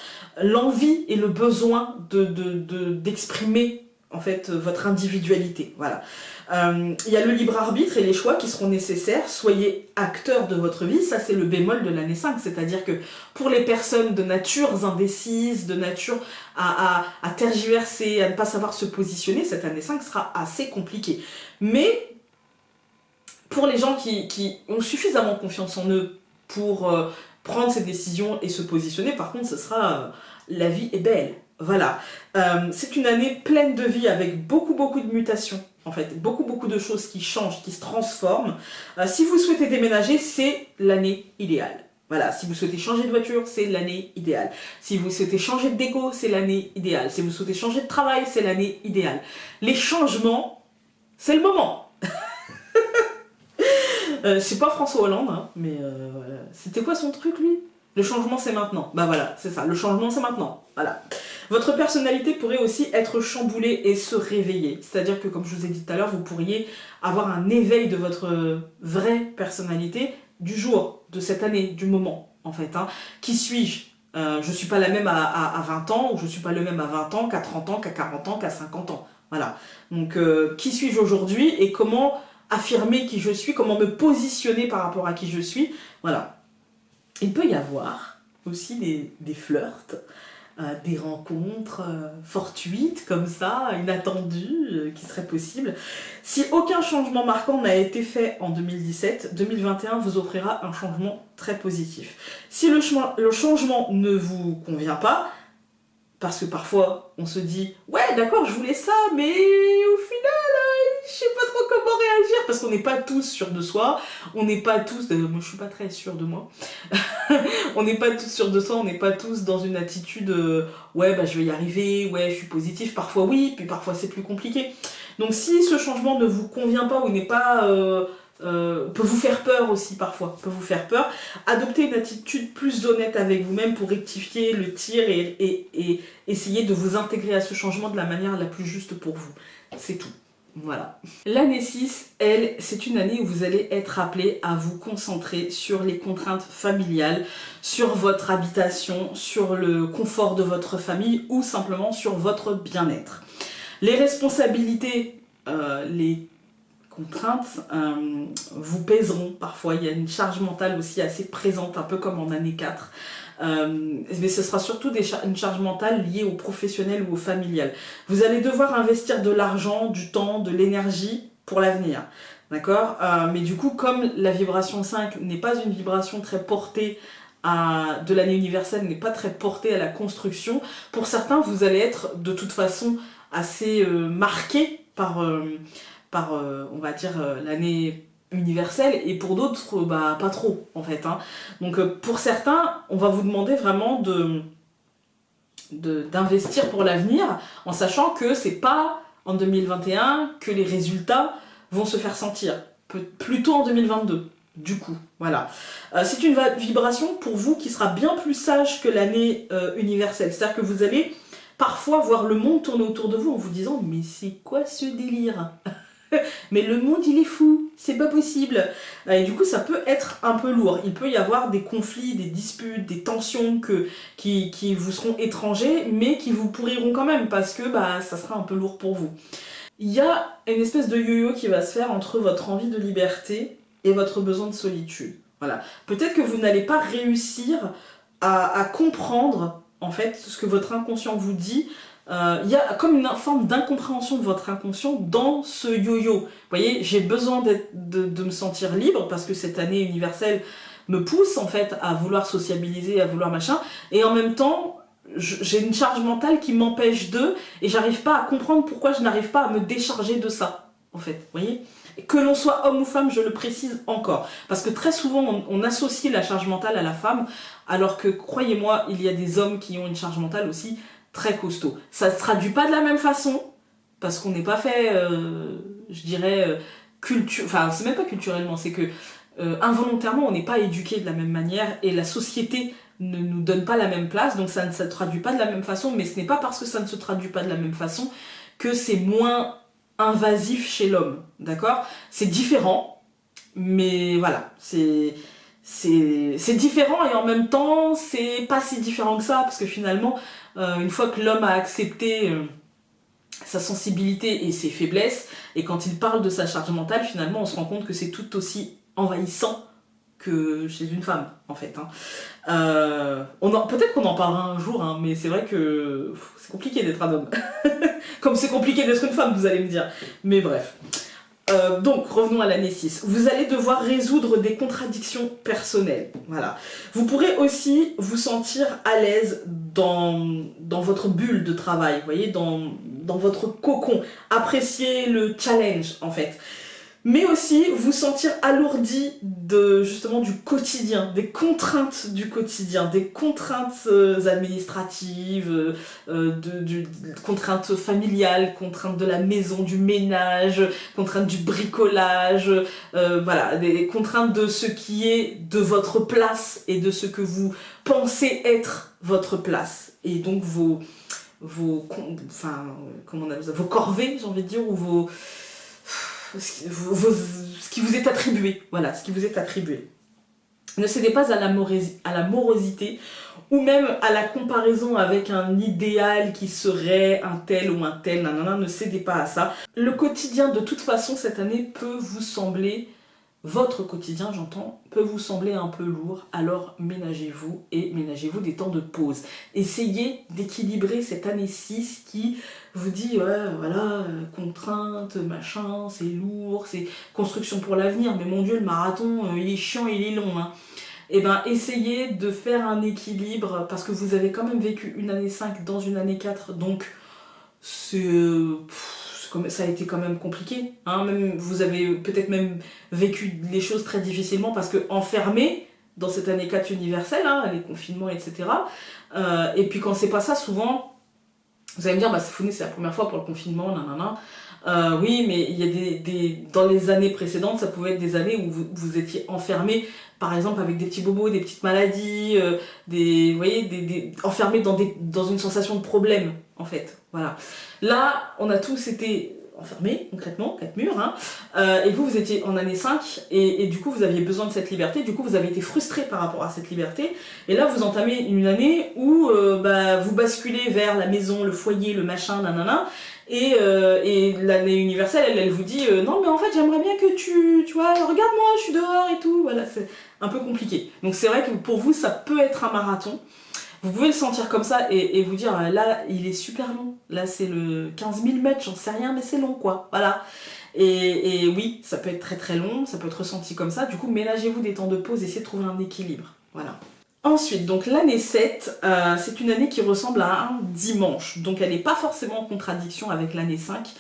l'envie et le besoin d'exprimer en fait votre individualité, voilà. Il y a le libre arbitre et les choix qui seront nécessaires. Soyez acteur de votre vie, ça c'est le bémol de l'année 5, c'est-à-dire que pour les personnes de natures indécises, de nature à tergiverser, à ne pas savoir se positionner, cette année 5 sera assez compliquée. Mais pour les gens qui ont suffisamment confiance en eux pour prendre ces décisions et se positionner, par contre ce sera la vie est belle. Voilà, c'est une année pleine de vie avec beaucoup de mutations, en fait, beaucoup de choses qui changent, qui se transforment. Si vous souhaitez déménager, c'est l'année idéale. Voilà, si vous souhaitez changer de voiture, c'est l'année idéale. Si vous souhaitez changer de déco, c'est l'année idéale. Si vous souhaitez changer de travail, c'est l'année idéale. Les changements, c'est le moment. C'est pas François Hollande, hein, mais c'était quoi son truc, lui ? Le changement, c'est maintenant. Bah voilà, c'est ça. Le changement, c'est maintenant. Voilà. Votre personnalité pourrait aussi être chamboulée et se réveiller. C'est-à-dire que, comme je vous ai dit tout à l'heure, vous pourriez avoir un éveil de votre vraie personnalité du jour, de cette année, du moment, en fait. Hein. Qui suis-je ? Je suis pas la même à 20 ans, ou je suis pas le même à 20 ans, qu'à 30 ans, qu'à 40 ans, qu'à 50 ans. Voilà. Donc, qui suis-je aujourd'hui et comment affirmer qui je suis, comment me positionner par rapport à qui je suis. Voilà. Il peut y avoir aussi des flirts, des rencontres fortuites comme ça, inattendues, qui seraient possibles. Si aucun changement marquant n'a été fait en 2017, 2021 vous offrira un changement très positif. Si le changement ne vous convient pas, parce que parfois on se dit « Ouais, d'accord, je voulais ça, mais au final, je sais pas trop comment réagir », parce qu'on n'est pas tous sûrs de soi, on n'est pas tous, moi je suis pas très sûre de moi, on n'est pas tous sûrs de soi, on n'est pas tous dans une attitude ouais, bah je vais y arriver, ouais, je suis positif, parfois oui, puis parfois c'est plus compliqué. Donc si ce changement ne vous convient pas ou n'est pas... peut vous faire peur aussi parfois, peut vous faire peur. Adoptez une attitude plus honnête avec vous-même pour rectifier le tir et essayer de vous intégrer à ce changement de la manière la plus juste pour vous. C'est tout. Voilà. L'année 6, elle, c'est une année où vous allez être appelé à vous concentrer sur les contraintes familiales, sur votre habitation, sur le confort de votre famille ou simplement sur votre bien-être. Les responsabilités, les contraintes vous pèseront parfois. Il y a une charge mentale aussi assez présente, un peu comme en année 4. Mais ce sera surtout une charge mentale liée au professionnel ou au familial. Vous allez devoir investir de l'argent, du temps, de l'énergie pour l'avenir. D'accord, mais du coup, comme la vibration 5 n'est pas une vibration très portée de l'année universelle, n'est pas très portée à la construction, pour certains, vous allez être de toute façon assez marqué par on va dire, l'année universelle, et pour d'autres, bah, pas trop, en fait. Hein. Donc, pour certains, on va vous demander vraiment d'investir pour l'avenir, en sachant que c'est pas en 2021 que les résultats vont se faire sentir, plutôt en 2022. Du coup, voilà. C'est une vibration pour vous qui sera bien plus sage que l'année universelle. C'est-à-dire que vous allez parfois voir le monde tourner autour de vous en vous disant « Mais c'est quoi ce délire ?» Mais le monde il est fou, c'est pas possible. Et du coup ça peut être un peu lourd. Il peut y avoir des conflits, des disputes, des tensions qui vous seront étrangers, mais qui vous pourriront quand même parce que bah, ça sera un peu lourd pour vous. Il y a une espèce de yo-yo qui va se faire entre votre envie de liberté et votre besoin de solitude. Voilà. Peut-être que vous n'allez pas réussir à comprendre en fait ce que votre inconscient vous dit. Il y a comme une forme d'incompréhension de votre inconscient dans ce yo-yo. Vous voyez, j'ai besoin de me sentir libre parce que cette année universelle me pousse en fait à vouloir sociabiliser, à vouloir machin, et en même temps j'ai une charge mentale qui m'empêche et j'arrive pas à comprendre pourquoi je n'arrive pas à me décharger de ça en fait, vous voyez. Que l'on soit homme ou femme, je le précise encore, parce que très souvent on associe la charge mentale à la femme, alors que croyez-moi, il y a des hommes qui ont une charge mentale aussi très costaud. Ça se traduit pas de la même façon, parce qu'on n'est pas fait, je dirais, enfin c'est même pas culturellement, c'est que involontairement on n'est pas éduqué de la même manière, et la société ne nous donne pas la même place, donc ça ne se traduit pas de la même façon, mais ce n'est pas parce que ça ne se traduit pas de la même façon que c'est moins invasif chez l'homme, d'accord? C'est différent, mais voilà, c'est différent et en même temps, c'est pas si différent que ça, parce que finalement, une fois que l'homme a accepté sa sensibilité et ses faiblesses, et quand il parle de sa charge mentale, finalement, on se rend compte que c'est tout aussi envahissant que chez une femme, en fait. Hein. Peut-être qu'on en parlera un jour, hein, mais c'est vrai que c'est compliqué d'être un homme. Comme c'est compliqué d'être une femme, vous allez me dire. Mais bref. Donc, revenons à l'année 6. Vous allez devoir résoudre des contradictions personnelles. Voilà. Vous pourrez aussi vous sentir à l'aise dans votre bulle de travail, vous voyez, dans votre cocon. Apprécier le challenge, en fait. Mais aussi vous sentir alourdi justement du quotidien, des contraintes du quotidien, des contraintes administratives, contraintes familiales, contraintes de la maison, du ménage, contraintes du bricolage, voilà, des contraintes de ce qui est de votre place et de ce que vous pensez être votre place. Et donc comment on appelle ça, vos corvées, j'ai envie de dire, ou ce qui vous est attribué, voilà, ce qui vous est attribué. Ne cédez pas à la morosité ou même à la comparaison avec un idéal qui serait un tel ou un tel, nanana, ne cédez pas à ça. Le quotidien, de toute façon, cette année peut vous sembler, votre quotidien, j'entends, peut vous sembler un peu lourd, alors ménagez-vous et ménagez-vous des temps de pause. Essayez d'équilibrer cette année 6 qui vous dit, ouais, voilà, contrainte, machin, c'est lourd, c'est construction pour l'avenir, mais mon Dieu, le marathon, il est chiant, il est long, hein. Et ben, essayez de faire un équilibre, parce que vous avez quand même vécu une année 5 dans une année 4, donc ça a été quand même compliqué, hein. Même, vous avez peut-être même vécu les choses très difficilement, parce que enfermé dans cette année 4 universelle, hein, les confinements, etc. Et puis quand c'est pas ça, souvent, vous allez me dire, bah c'est la première fois pour le confinement, nanana. Oui, mais il y a dans les années précédentes, ça pouvait être des années où vous étiez enfermé, par exemple avec des petits bobos, des petites maladies, vous voyez, enfermé dans une sensation de problème, en fait. Voilà. Là, on a tous été enfermés, concrètement, 4 murs, hein, et vous étiez en année 5, et du coup vous aviez besoin de cette liberté, du coup vous avez été frustré par rapport à cette liberté, et là vous entamez une année où vous basculez vers la maison, le foyer, le machin, nanana, et l'année universelle, elle vous dit non mais en fait j'aimerais bien que tu vois, regarde-moi, je suis dehors et tout, voilà, c'est un peu compliqué. Donc c'est vrai que pour vous ça peut être un marathon. Vous pouvez le sentir comme ça et vous dire, là, il est super long. Là, c'est le 15 000 mètres, j'en sais rien, mais c'est long, quoi. Voilà. Et oui, ça peut être très très long, ça peut être ressenti comme ça. Du coup, ménagez-vous des temps de pause, essayez de trouver un équilibre. Voilà. Ensuite, donc l'année 7, c'est une année qui ressemble à un dimanche. Donc elle n'est pas forcément en contradiction avec l'année 5,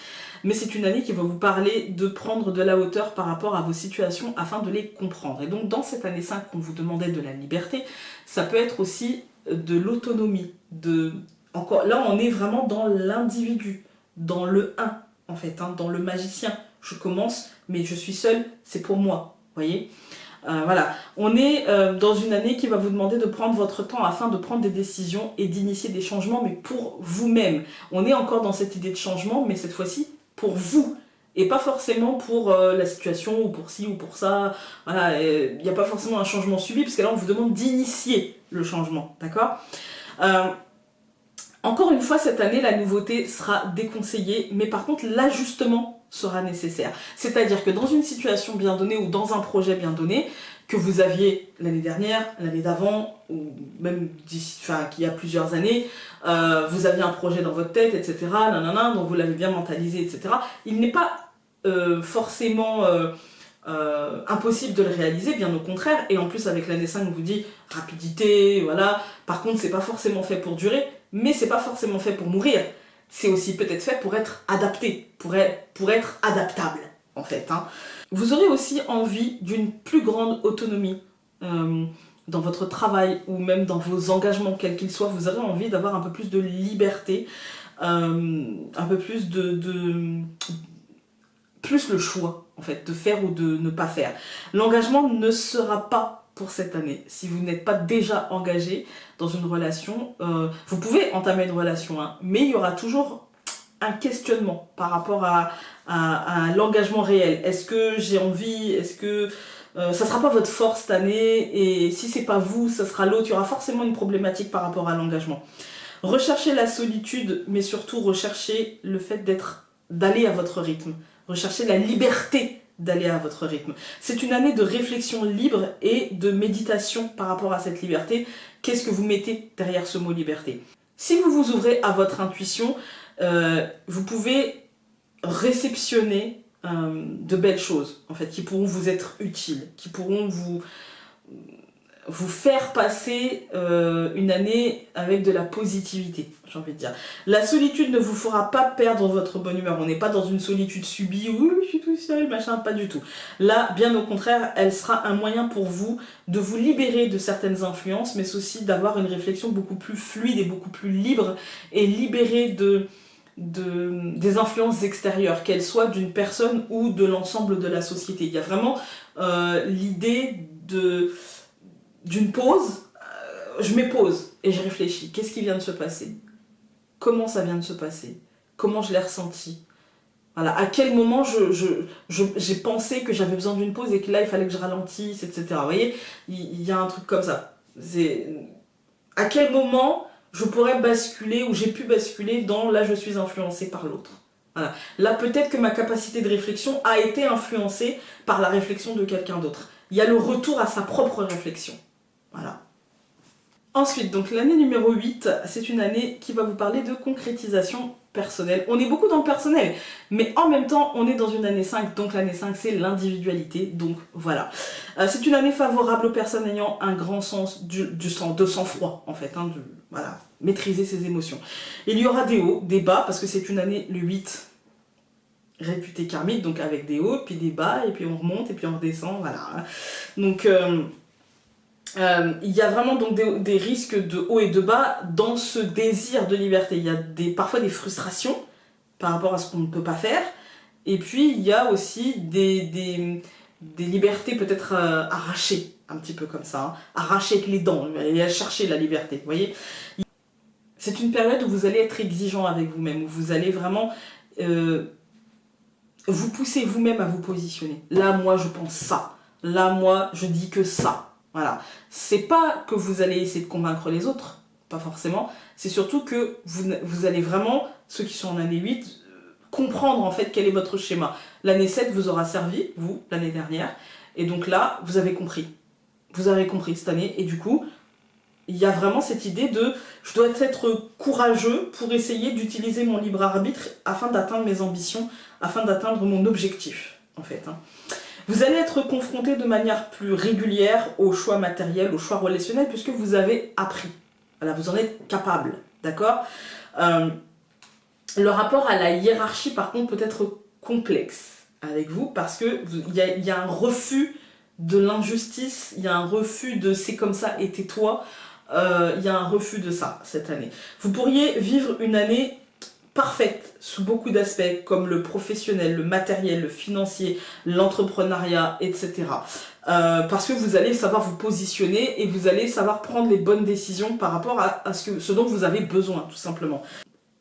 mais c'est une année qui va vous parler de prendre de la hauteur par rapport à vos situations afin de les comprendre. Et donc dans cette année 5 qu'on vous demandait de la liberté, ça peut être aussi de l'autonomie. Là, on est vraiment dans l'individu, dans le 1, en fait, hein, dans le magicien. Je commence, mais je suis seule, c'est pour moi, vous voyez. Voilà, on est dans une année qui va vous demander de prendre votre temps afin de prendre des décisions et d'initier des changements, mais pour vous-même. On est encore dans cette idée de changement, mais cette fois-ci pour vous. et pas forcément pour la situation ou pour ci ou pour ça. Voilà, il n'y a pas forcément un changement subi, parce que là on vous demande d'initier le changement, d'accord. Encore une fois, cette année, la nouveauté sera déconseillée, mais par contre, l'ajustement sera nécessaire. C'est-à-dire que dans une situation bien donnée ou dans un projet bien donné, que vous aviez l'année dernière, l'année d'avant, ou même qu'il y a plusieurs années, vous aviez un projet dans votre tête, etc., nanana, donc vous l'avez bien mentalisé, etc., il n'est pas forcément impossible de le réaliser, bien au contraire, et en plus avec l'année 5, on vous dit rapidité, voilà. Par contre, c'est pas forcément fait pour durer, mais c'est pas forcément fait pour mourir. C'est aussi peut-être fait pour être adapté, pour être adaptable, en fait. Hein. Vous aurez aussi envie d'une plus grande autonomie dans votre travail ou même dans vos engagements, quels qu'ils soient. Vous aurez envie d'avoir un peu plus de liberté, un peu plus plus le choix, en fait, de faire ou de ne pas faire. L'engagement ne sera pas pour cette année. Si vous n'êtes pas déjà engagé dans une relation, vous pouvez entamer une relation, hein, mais il y aura toujours un questionnement par rapport à l'engagement réel. Est-ce que j'ai envie? Est-ce que ça sera pas votre force cette année? Et si c'est pas vous, ça sera l'autre. Il y aura forcément une problématique par rapport à l'engagement. Recherchez la solitude, mais surtout recherchez le fait d'aller à votre rythme. Recherchez la liberté d'aller à votre rythme. C'est une année de réflexion libre et de méditation par rapport à cette liberté. Qu'est-ce que vous mettez derrière ce mot liberté? Si vous vous ouvrez à votre intuition, vous pouvez réceptionner de belles choses, en fait, qui pourront vous être utiles, qui pourront vous faire passer une année avec de la positivité, j'ai envie de dire. La solitude ne vous fera pas perdre votre bonne humeur. On n'est pas dans une solitude subie où je suis tout seul, machin, pas du tout. Là, bien au contraire, elle sera un moyen pour vous de vous libérer de certaines influences, mais aussi d'avoir une réflexion beaucoup plus fluide et beaucoup plus libre, et libérée des influences extérieures, qu'elles soient d'une personne ou de l'ensemble de la société. Il y a vraiment l'idée d'une pause, je me pose et je réfléchis. Qu'est-ce qui vient de se passer? Comment ça vient de se passer? Comment je l'ai ressenti? Voilà, à quel moment j'ai pensé que j'avais besoin d'une pause et que là il fallait que je ralentisse, etc. Vous voyez, il y a un truc comme ça. À quel moment je pourrais basculer ou j'ai pu basculer dans là je suis influencée par l'autre. Voilà. Là peut-être que ma capacité de réflexion a été influencée par la réflexion de quelqu'un d'autre. Il y a le retour à sa propre réflexion. Voilà. Ensuite, donc l'année numéro 8, c'est une année qui va vous parler de concrétisation personnelle. On est beaucoup dans le personnel, mais en même temps, on est dans une année 5, donc l'année 5, c'est l'individualité, donc voilà. C'est une année favorable aux personnes ayant un grand sens de sang-froid, en fait, hein, voilà, maîtriser ses émotions. Il y aura des hauts, des bas, parce que c'est une année, le 8, réputé karmique, donc avec des hauts, puis des bas, et puis on remonte, et puis on redescend, voilà. Donc... il y a vraiment donc des risques de haut et de bas dans ce désir de liberté. Il y a parfois des frustrations par rapport à ce qu'on ne peut pas faire. Et puis il y a aussi des libertés peut-être arrachées, un petit peu comme ça. Hein. Arrachées avec les dents, aller à chercher la liberté, vous voyez. C'est une période où vous allez être exigeant avec vous-même, où vous allez vraiment vous pousser vous-même à vous positionner. Là, moi, je pense ça. Là, moi, je dis que ça. Voilà, c'est pas que vous allez essayer de convaincre les autres, pas forcément, c'est surtout que vous allez vraiment, ceux qui sont en année 8, comprendre en fait quel est votre schéma. L'année 7 vous aura servi, vous, l'année dernière, et donc là, vous avez compris. Vous avez compris cette année, et du coup, il y a vraiment cette idée de je dois être courageux pour essayer d'utiliser mon libre arbitre afin d'atteindre mes ambitions, afin d'atteindre mon objectif, en fait. Hein. Vous allez être confronté de manière plus régulière aux choix matériels, aux choix relationnels, puisque vous avez appris. Voilà, vous en êtes capable, d'accord. Le rapport à la hiérarchie, par contre, peut être complexe avec vous, parce qu'il y a un refus de l'injustice, il y a un refus de c'est comme ça et tais-toi, il y a un refus de ça cette année. Vous pourriez vivre une année parfaite sous beaucoup d'aspects comme le professionnel, le matériel, le financier, l'entrepreneuriat, etc. Parce que vous allez savoir vous positionner et vous allez savoir prendre les bonnes décisions par rapport à ce dont vous avez besoin, tout simplement.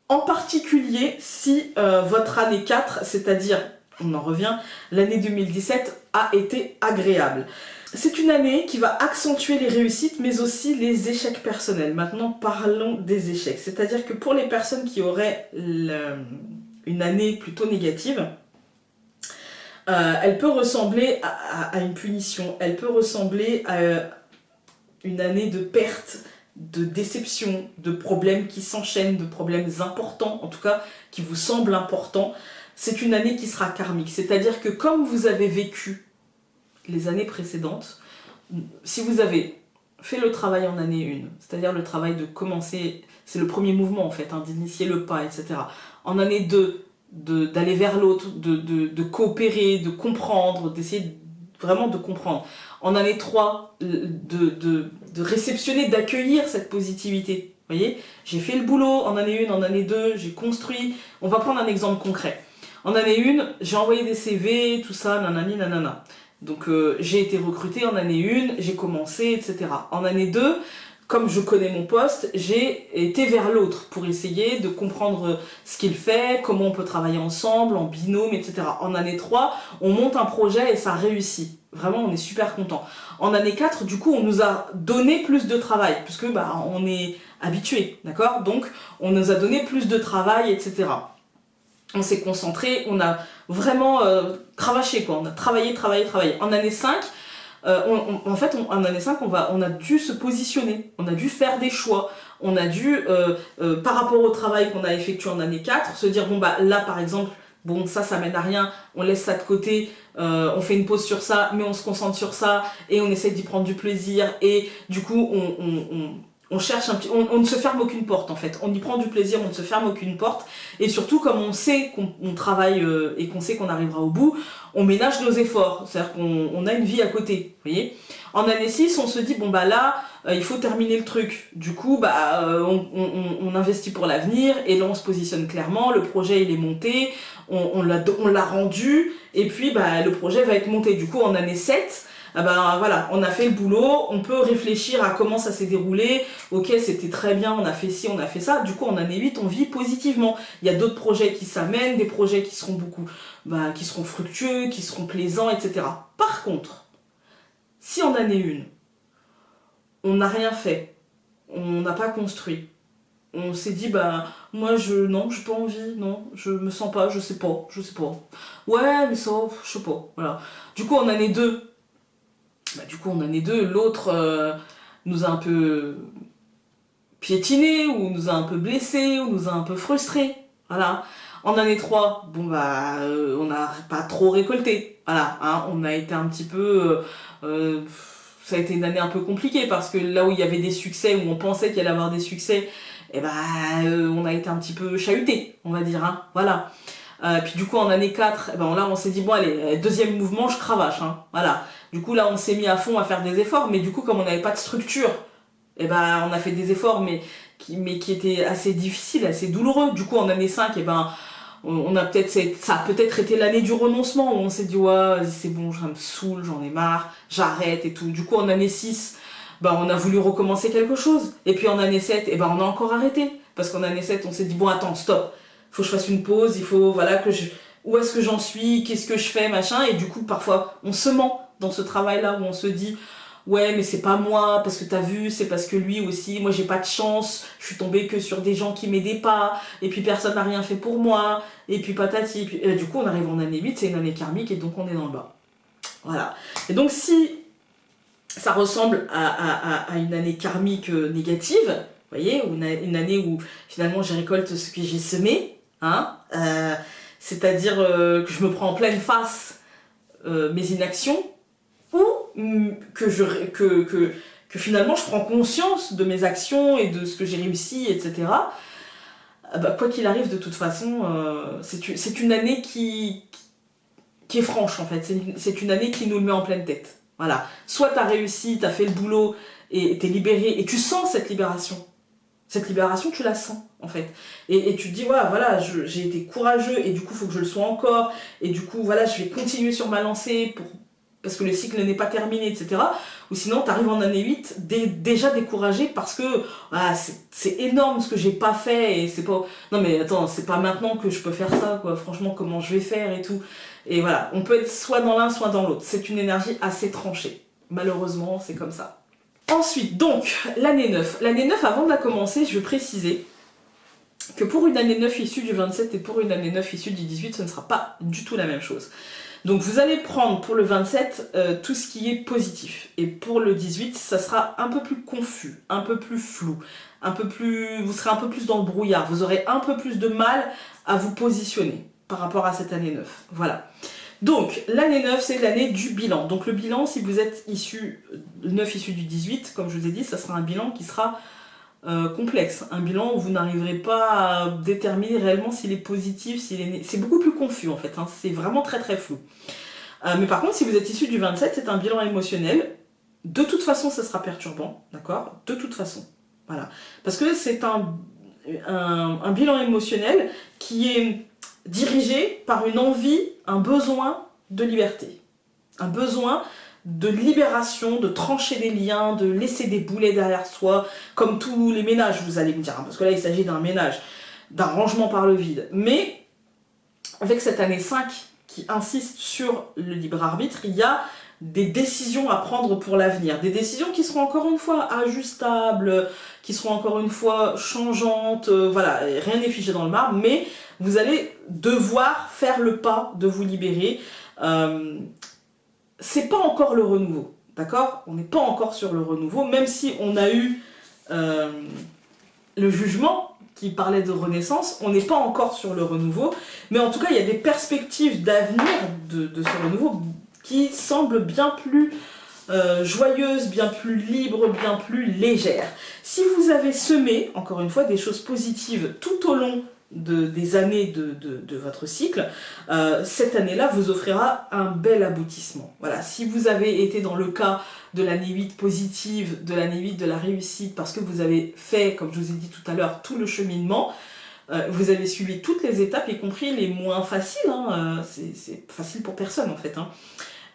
En particulier si votre année 4, c'est-à-dire on en revient, l'année 2017 a été agréable. C'est une année qui va accentuer les réussites, mais aussi les échecs personnels. Maintenant, parlons des échecs. C'est-à-dire que pour les personnes qui auraient une année plutôt négative, elle peut ressembler à une punition, elle peut ressembler à une année de perte, de déception, de problèmes qui s'enchaînent, de problèmes importants, en tout cas qui vous semblent importants. C'est une année qui sera karmique, c'est-à-dire que comme vous avez vécu les années précédentes, si vous avez fait le travail en année 1, c'est-à-dire le travail de commencer, c'est le premier mouvement en fait, hein, d'initier le pas, etc. En année 2, d'aller vers l'autre, de coopérer, de comprendre, d'essayer vraiment de comprendre. En année 3, de réceptionner, d'accueillir cette positivité. Vous voyez, j'ai fait le boulot en année 1, en année 2, j'ai construit. On va prendre un exemple concret. En année 1, j'ai envoyé des CV, tout ça, nanani, nanana. Donc j'ai été recrutée en année 1, j'ai commencé, etc. En année 2, comme je connais mon poste, j'ai été vers l'autre pour essayer de comprendre ce qu'il fait, comment on peut travailler ensemble, en binôme, etc. En année 3, on monte un projet et ça réussit. Vraiment, on est super content. En année 4, du coup, on nous a donné plus de travail, puisque on est habitué, d'accord? Donc, on nous a donné plus de travail, etc. On s'est concentré, on a vraiment cravaché, quoi. On a travaillé. En année 5, en année 5, on a dû se positionner, on a dû faire des choix, on a dû, par rapport au travail qu'on a effectué en année 4, se dire, là, par exemple, ça mène à rien, on laisse ça de côté, on fait une pause sur ça, mais on se concentre sur ça, et on essaie d'y prendre du plaisir, et du coup, on cherche on ne se ferme aucune porte en fait, on y prend du plaisir, on ne se ferme aucune porte, et surtout comme on sait qu'on travaille et qu'on sait qu'on arrivera au bout, on ménage nos efforts, c'est-à-dire qu'on a une vie à côté, vous voyez. En année 6, on se dit, là, il faut terminer le truc, du coup, on investit pour l'avenir, et là on se positionne clairement, le projet il est monté, on l'a rendu, et puis le projet va être monté, du coup en année 7, voilà, on a fait le boulot, on peut réfléchir à comment ça s'est déroulé, ok c'était très bien, on a fait ci, on a fait ça, du coup en année 8 on vit positivement, il y a d'autres projets qui s'amènent, des projets qui seront qui seront fructueux, qui seront plaisants, etc. Par contre, si en année 1, on n'a rien fait, on n'a pas construit, on s'est dit moi non, j'ai pas envie, non, je me sens pas, je sais pas, ouais mais ça, je sais pas, voilà. Du coup en année 2, l'autre nous a un peu piétiné, ou nous a un peu blessé, ou nous a un peu frustré. Voilà. En année 3, on n'a pas trop récolté. Voilà, hein, on a été un petit peu... ça a été une année un peu compliquée, parce que là où il y avait des succès, où on pensait qu'il allait avoir des succès, on a été un petit peu chahuté, on va dire. Hein, voilà. Puis du coup en année 4, là on s'est dit allez, deuxième mouvement, je cravache, hein, voilà. Du coup là on s'est mis à fond à faire des efforts, mais du coup comme on n'avait pas de structure, on a fait des efforts mais qui étaient assez difficiles, assez douloureux. Du coup en année 5, ça a peut-être été l'année du renoncement, où on s'est dit ouais c'est bon, ça me saoule, j'en ai marre, j'arrête et tout. Du coup en année 6, on a voulu recommencer quelque chose. Et puis en année 7, on a encore arrêté. Parce qu'en année 7, on s'est dit attends, stop, faut que je fasse une pause, il faut, où est-ce que j'en suis, qu'est-ce que je fais, machin. Et du coup, parfois, on se ment dans ce travail-là, où on se dit, ouais, mais c'est pas moi, parce que t'as vu, c'est parce que lui aussi, moi j'ai pas de chance, je suis tombée que sur des gens qui m'aidaient pas, et puis personne n'a rien fait pour moi, et puis patati, et puis, du coup, on arrive en année 8, c'est une année karmique, et donc on est dans le bas. Voilà. Et donc, si ça ressemble à une année karmique négative, vous voyez, ou une année où finalement je récolte ce que j'ai semé, hein, c'est-à-dire que je me prends en pleine face mes inactions, ou que finalement je prends conscience de mes actions et de ce que j'ai réussi, etc. Quoi qu'il arrive, de toute façon, c'est une année qui est franche en fait, c'est une année qui nous le met en pleine tête. Voilà, soit t'as réussi, t'as fait le boulot et t'es libéré, et tu sens cette libération. Cette libération, tu la sens, en fait. Et tu te dis, voilà, j'ai été courageux, et du coup, il faut que je le sois encore. Et du coup, voilà, je vais continuer sur ma lancée parce que le cycle n'est pas terminé, etc. Ou sinon, tu arrives en année 8 déjà découragé parce que ah, c'est énorme ce que j'ai pas fait et c'est pas... Non mais attends, c'est pas maintenant que je peux faire ça, quoi. Franchement, comment je vais faire et tout. Et voilà, on peut être soit dans l'un, soit dans l'autre. C'est une énergie assez tranchée. Malheureusement, c'est comme ça. Ensuite, donc, l'année 9. L'année 9, avant de la commencer, je veux préciser que pour une année 9 issue du 27 et pour une année 9 issue du 18, ce ne sera pas du tout la même chose. Donc vous allez prendre pour le 27 tout ce qui est positif. Et pour le 18, ça sera un peu plus confus, un peu plus flou, vous serez un peu plus dans le brouillard. Vous aurez un peu plus de mal à vous positionner par rapport à cette année 9. Voilà. Donc l'année 9, c'est l'année du bilan. Donc le bilan, si vous êtes issu 9 issu du 18, comme je vous ai dit, ça sera un bilan qui sera complexe, un bilan où vous n'arriverez pas à déterminer réellement s'il est positif, s'il est... C'est beaucoup plus confus en fait, hein. C'est vraiment très très flou. Mais par contre, si vous êtes issu du 27, c'est un bilan émotionnel. De toute façon, ça sera perturbant, d'accord? De toute façon, voilà. Parce que c'est un bilan émotionnel qui est dirigé par une envie, un besoin de liberté. Un besoin de libération, de trancher des liens, de laisser des boulets derrière soi, comme tous les ménages, vous allez me dire, hein, parce que là il s'agit d'un ménage, d'un rangement par le vide. Mais avec cette année 5 qui insiste sur le libre arbitre, il y a des décisions à prendre pour l'avenir, des décisions qui seront encore une fois ajustables, qui seront encore une fois changeantes, voilà, rien n'est figé dans le marbre, mais vous allez devoir faire le pas de vous libérer. C'est pas encore le renouveau, d'accord? On n'est pas encore sur le renouveau, même si on a eu le jugement qui parlait de renaissance, on n'est pas encore sur le renouveau, mais en tout cas, il y a des perspectives d'avenir de ce renouveau qui semblent bien plus joyeuses, bien plus libres, bien plus légères. Si vous avez semé, encore une fois, des choses positives tout au long des années de votre cycle, cette année-là vous offrira un bel aboutissement. Voilà, si vous avez été dans le cas de l'année 8 positive, de l'année 8 de la réussite, parce que vous avez fait, comme je vous ai dit tout à l'heure, tout le cheminement, vous avez suivi toutes les étapes, y compris les moins faciles, hein, c'est facile pour personne en fait, hein.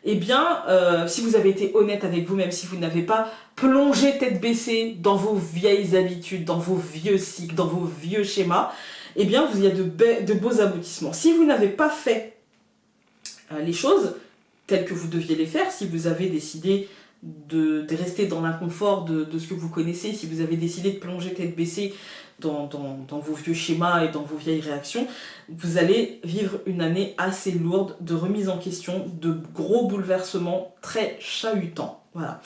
Eh bien, si vous avez été honnête avec vous-même, si vous n'avez pas plongé tête baissée dans vos vieilles habitudes, dans vos vieux cycles, dans vos vieux schémas, eh bien, il y a de beaux aboutissements. Si vous n'avez pas fait les choses telles que vous deviez les faire, si vous avez décidé de rester dans l'inconfort de ce que vous connaissez, si vous avez décidé de plonger tête baissée dans vos vieux schémas et dans vos vieilles réactions, vous allez vivre une année assez lourde de remise en question, de gros bouleversements très chahutants. Voilà.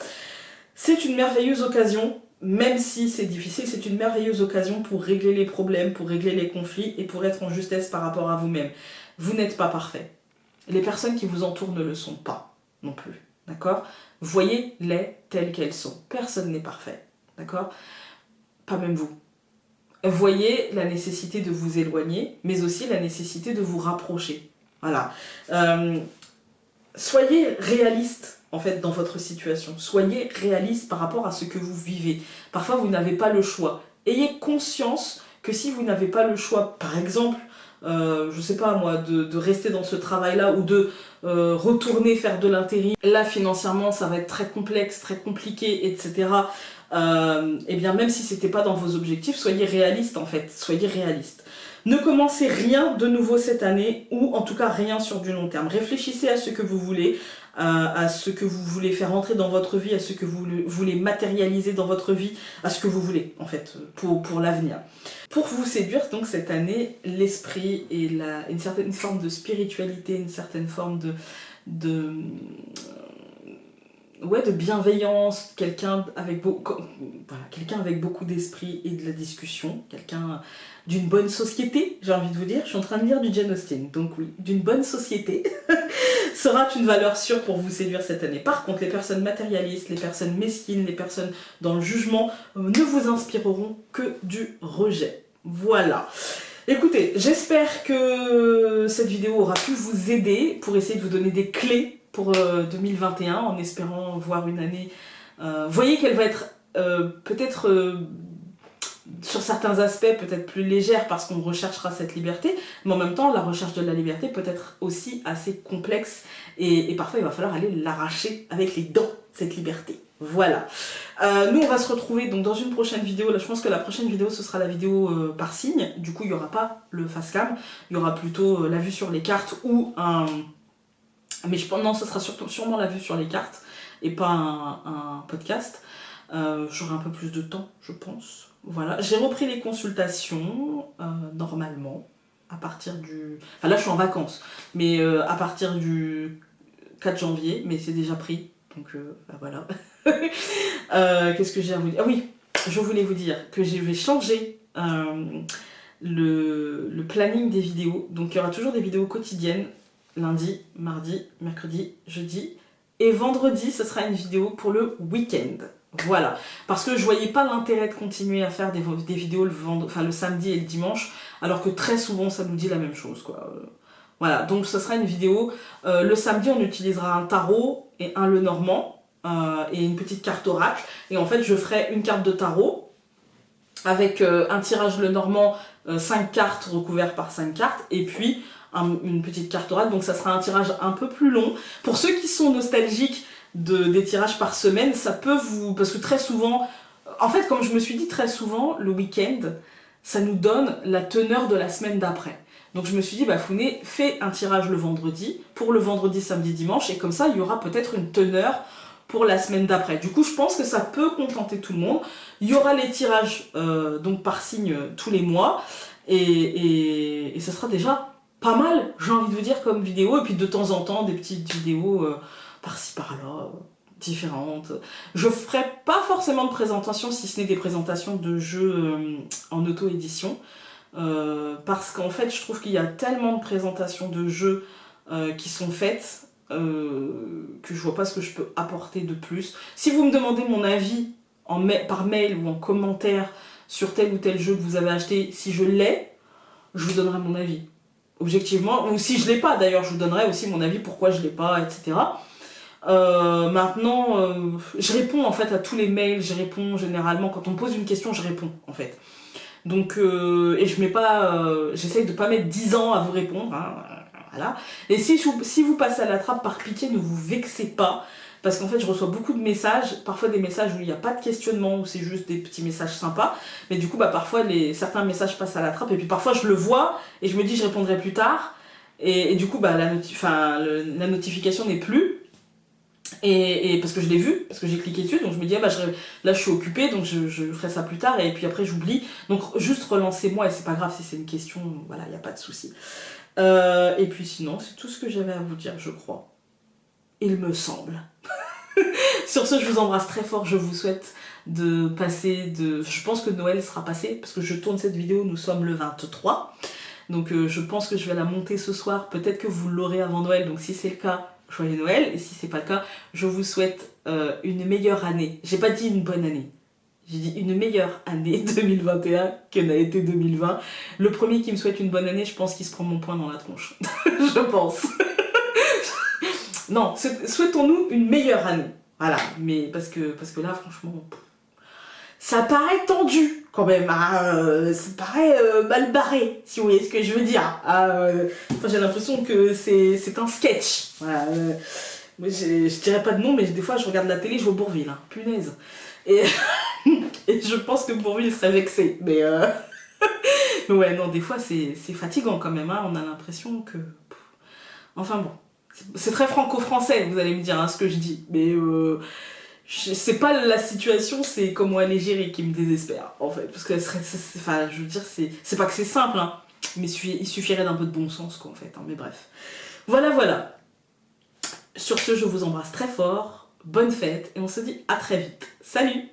C'est une merveilleuse occasion, même si c'est difficile, c'est une merveilleuse occasion pour régler les problèmes, pour régler les conflits et pour être en justesse par rapport à vous-même. Vous n'êtes pas parfait. Les personnes qui vous entourent ne le sont pas non plus. D'accord? Voyez-les telles qu'elles sont. Personne n'est parfait. D'accord? Pas même vous. Voyez la nécessité de vous éloigner, mais aussi la nécessité de vous rapprocher. Voilà. Soyez réaliste, en fait, dans votre situation. Soyez réaliste par rapport à ce que vous vivez. Parfois, vous n'avez pas le choix. Ayez conscience que si vous n'avez pas le choix, par exemple, je sais pas moi, de rester dans ce travail-là ou de retourner faire de l'intérim, là, financièrement, ça va être très complexe, très compliqué, etc. Et bien même si c'était pas dans vos objectifs, soyez réaliste en fait, soyez réaliste. Ne commencez rien de nouveau cette année, ou en tout cas rien sur du long terme. Réfléchissez à ce que vous voulez, à ce que vous voulez faire entrer dans votre vie, à ce que vous voulez matérialiser dans votre vie, à ce que vous voulez en fait, pour l'avenir. Pour vous séduire donc cette année, l'esprit et une certaine forme de spiritualité, une certaine forme de bienveillance, quelqu'un avec beaucoup d'esprit et de la discussion, quelqu'un d'une bonne société, j'ai envie de vous dire. Je suis en train de lire du Jane Austen, donc oui, d'une bonne société sera une valeur sûre pour vous séduire cette année. Par contre, les personnes matérialistes, les personnes mesquines, les personnes dans le jugement ne vous inspireront que du rejet. Voilà. Écoutez, j'espère que cette vidéo aura pu vous aider pour essayer de vous donner des clés pour 2021, en espérant voir une année... voyez qu'elle va être peut-être sur certains aspects peut-être plus légère parce qu'on recherchera cette liberté, mais en même temps la recherche de la liberté peut être aussi assez complexe et parfois il va falloir aller l'arracher avec les dents, cette liberté. Voilà. Nous on va se retrouver donc dans une prochaine vidéo. Là je pense que la prochaine vidéo ce sera la vidéo par signe. Du coup il n'y aura pas le face cam, il y aura plutôt la vue sur les cartes ou un... Mais je pense non, ce sera sûrement la vue sur les cartes et pas un podcast. J'aurai un peu plus de temps je pense. Voilà, j'ai repris les consultations normalement à partir du... Enfin là je suis en vacances, mais à partir du 4 janvier, mais c'est déjà pris, donc bah voilà. Qu'est-ce que j'ai à vous dire? Ah oui, je voulais vous dire que je vais changer le planning des vidéos. Donc il y aura toujours des vidéos quotidiennes, lundi, mardi, mercredi, jeudi. Et vendredi, ce sera une vidéo pour le week-end. Voilà, parce que je voyais pas l'intérêt de continuer à faire des vidéos le samedi et le dimanche, alors que très souvent ça nous dit la même chose, quoi. Voilà, donc ce sera une vidéo. Le samedi, on utilisera un tarot et un Lenormand et une petite carte oracle. Et en fait, je ferai une carte de tarot avec un tirage Lenormand, 5 cartes recouvertes par 5 cartes, et puis une petite carte oracle. Donc ça sera un tirage un peu plus long. Pour ceux qui sont nostalgiques des tirages par semaine, ça peut vous... Parce que très souvent... En fait, comme je me suis dit très souvent, le week-end, ça nous donne la teneur de la semaine d'après. Donc je me suis dit, bah Founé, fais un tirage le vendredi, pour le vendredi, samedi, dimanche, et comme ça, il y aura peut-être une teneur pour la semaine d'après. Du coup, je pense que ça peut contenter tout le monde. Il y aura les tirages donc par signe tous les mois, et ça sera déjà pas mal, j'ai envie de vous dire, comme vidéo, et puis de temps en temps, des petites vidéos par-ci, par-là, différentes. Je ferai pas forcément de présentation, si ce n'est des présentations de jeux en auto-édition, parce qu'en fait je trouve qu'il y a tellement de présentations de jeux qui sont faites que je vois pas ce que je peux apporter de plus. Si vous me demandez mon avis par mail ou en commentaire sur tel ou tel jeu que vous avez acheté, si je l'ai, je vous donnerai mon avis objectivement, ou si je l'ai pas d'ailleurs, je vous donnerai aussi mon avis pourquoi je l'ai pas, etc. Maintenant, je réponds en fait à tous les mails, je réponds généralement, quand on me pose une question, je réponds en fait. Donc, et je mets pas, j'essaye de pas mettre 10 ans à vous répondre, hein, voilà. Et si vous passez à la trappe, par pitié, ne vous vexez pas, parce qu'en fait, je reçois beaucoup de messages, parfois des messages où il n'y a pas de questionnement, où c'est juste des petits messages sympas, mais du coup, bah, parfois, certains messages passent à la trappe, et puis parfois, je le vois, et je me dis, je répondrai plus tard, et du coup, bah, la notification n'est plus, et parce que je l'ai vu, parce que j'ai cliqué dessus, donc je me dis, ah bah, là je suis occupée, donc je ferai ça plus tard, et puis après j'oublie. Donc juste relancez-moi, et c'est pas grave si c'est une question, voilà, il n'y a pas de souci. Et puis sinon, c'est tout ce que j'avais à vous dire, je crois. Il me semble. Sur ce, je vous embrasse très fort, je vous souhaite de passer de... Je pense que Noël sera passé, parce que je tourne cette vidéo, nous sommes le 23. Donc je pense que je vais la monter ce soir, peut-être que vous l'aurez avant Noël, donc si c'est le cas, joyeux Noël, et si c'est pas le cas, je vous souhaite une meilleure année. J'ai pas dit une bonne année, j'ai dit une meilleure année 2021 que n'a été 2020. Le premier qui me souhaite une bonne année, je pense qu'il se prend mon poing dans la tronche. Je pense. Non, souhaitons-nous une meilleure année. Voilà, mais parce que là, franchement... Ça paraît tendu quand même, hein, ça paraît mal barré, si vous voyez ce que je veux dire. J'ai l'impression que c'est un sketch. Voilà, je dirais pas de nom, mais des fois je regarde la télé, je vois Bourvil, hein, punaise. Et, et je pense que Bourvil serait vexé. Mais ouais, non, des fois c'est fatigant quand même, hein, on a l'impression que... Enfin bon, c'est très franco-français, vous allez me dire hein, ce que je dis, mais... c'est pas la situation, c'est comment elle est gérée qui me désespère, en fait. Parce que, enfin, je veux dire, c'est pas que c'est simple, hein, mais il suffirait d'un peu de bon sens, quoi, en fait. Hein, mais bref. Voilà, voilà. Sur ce, je vous embrasse très fort, bonne fête, et on se dit à très vite. Salut!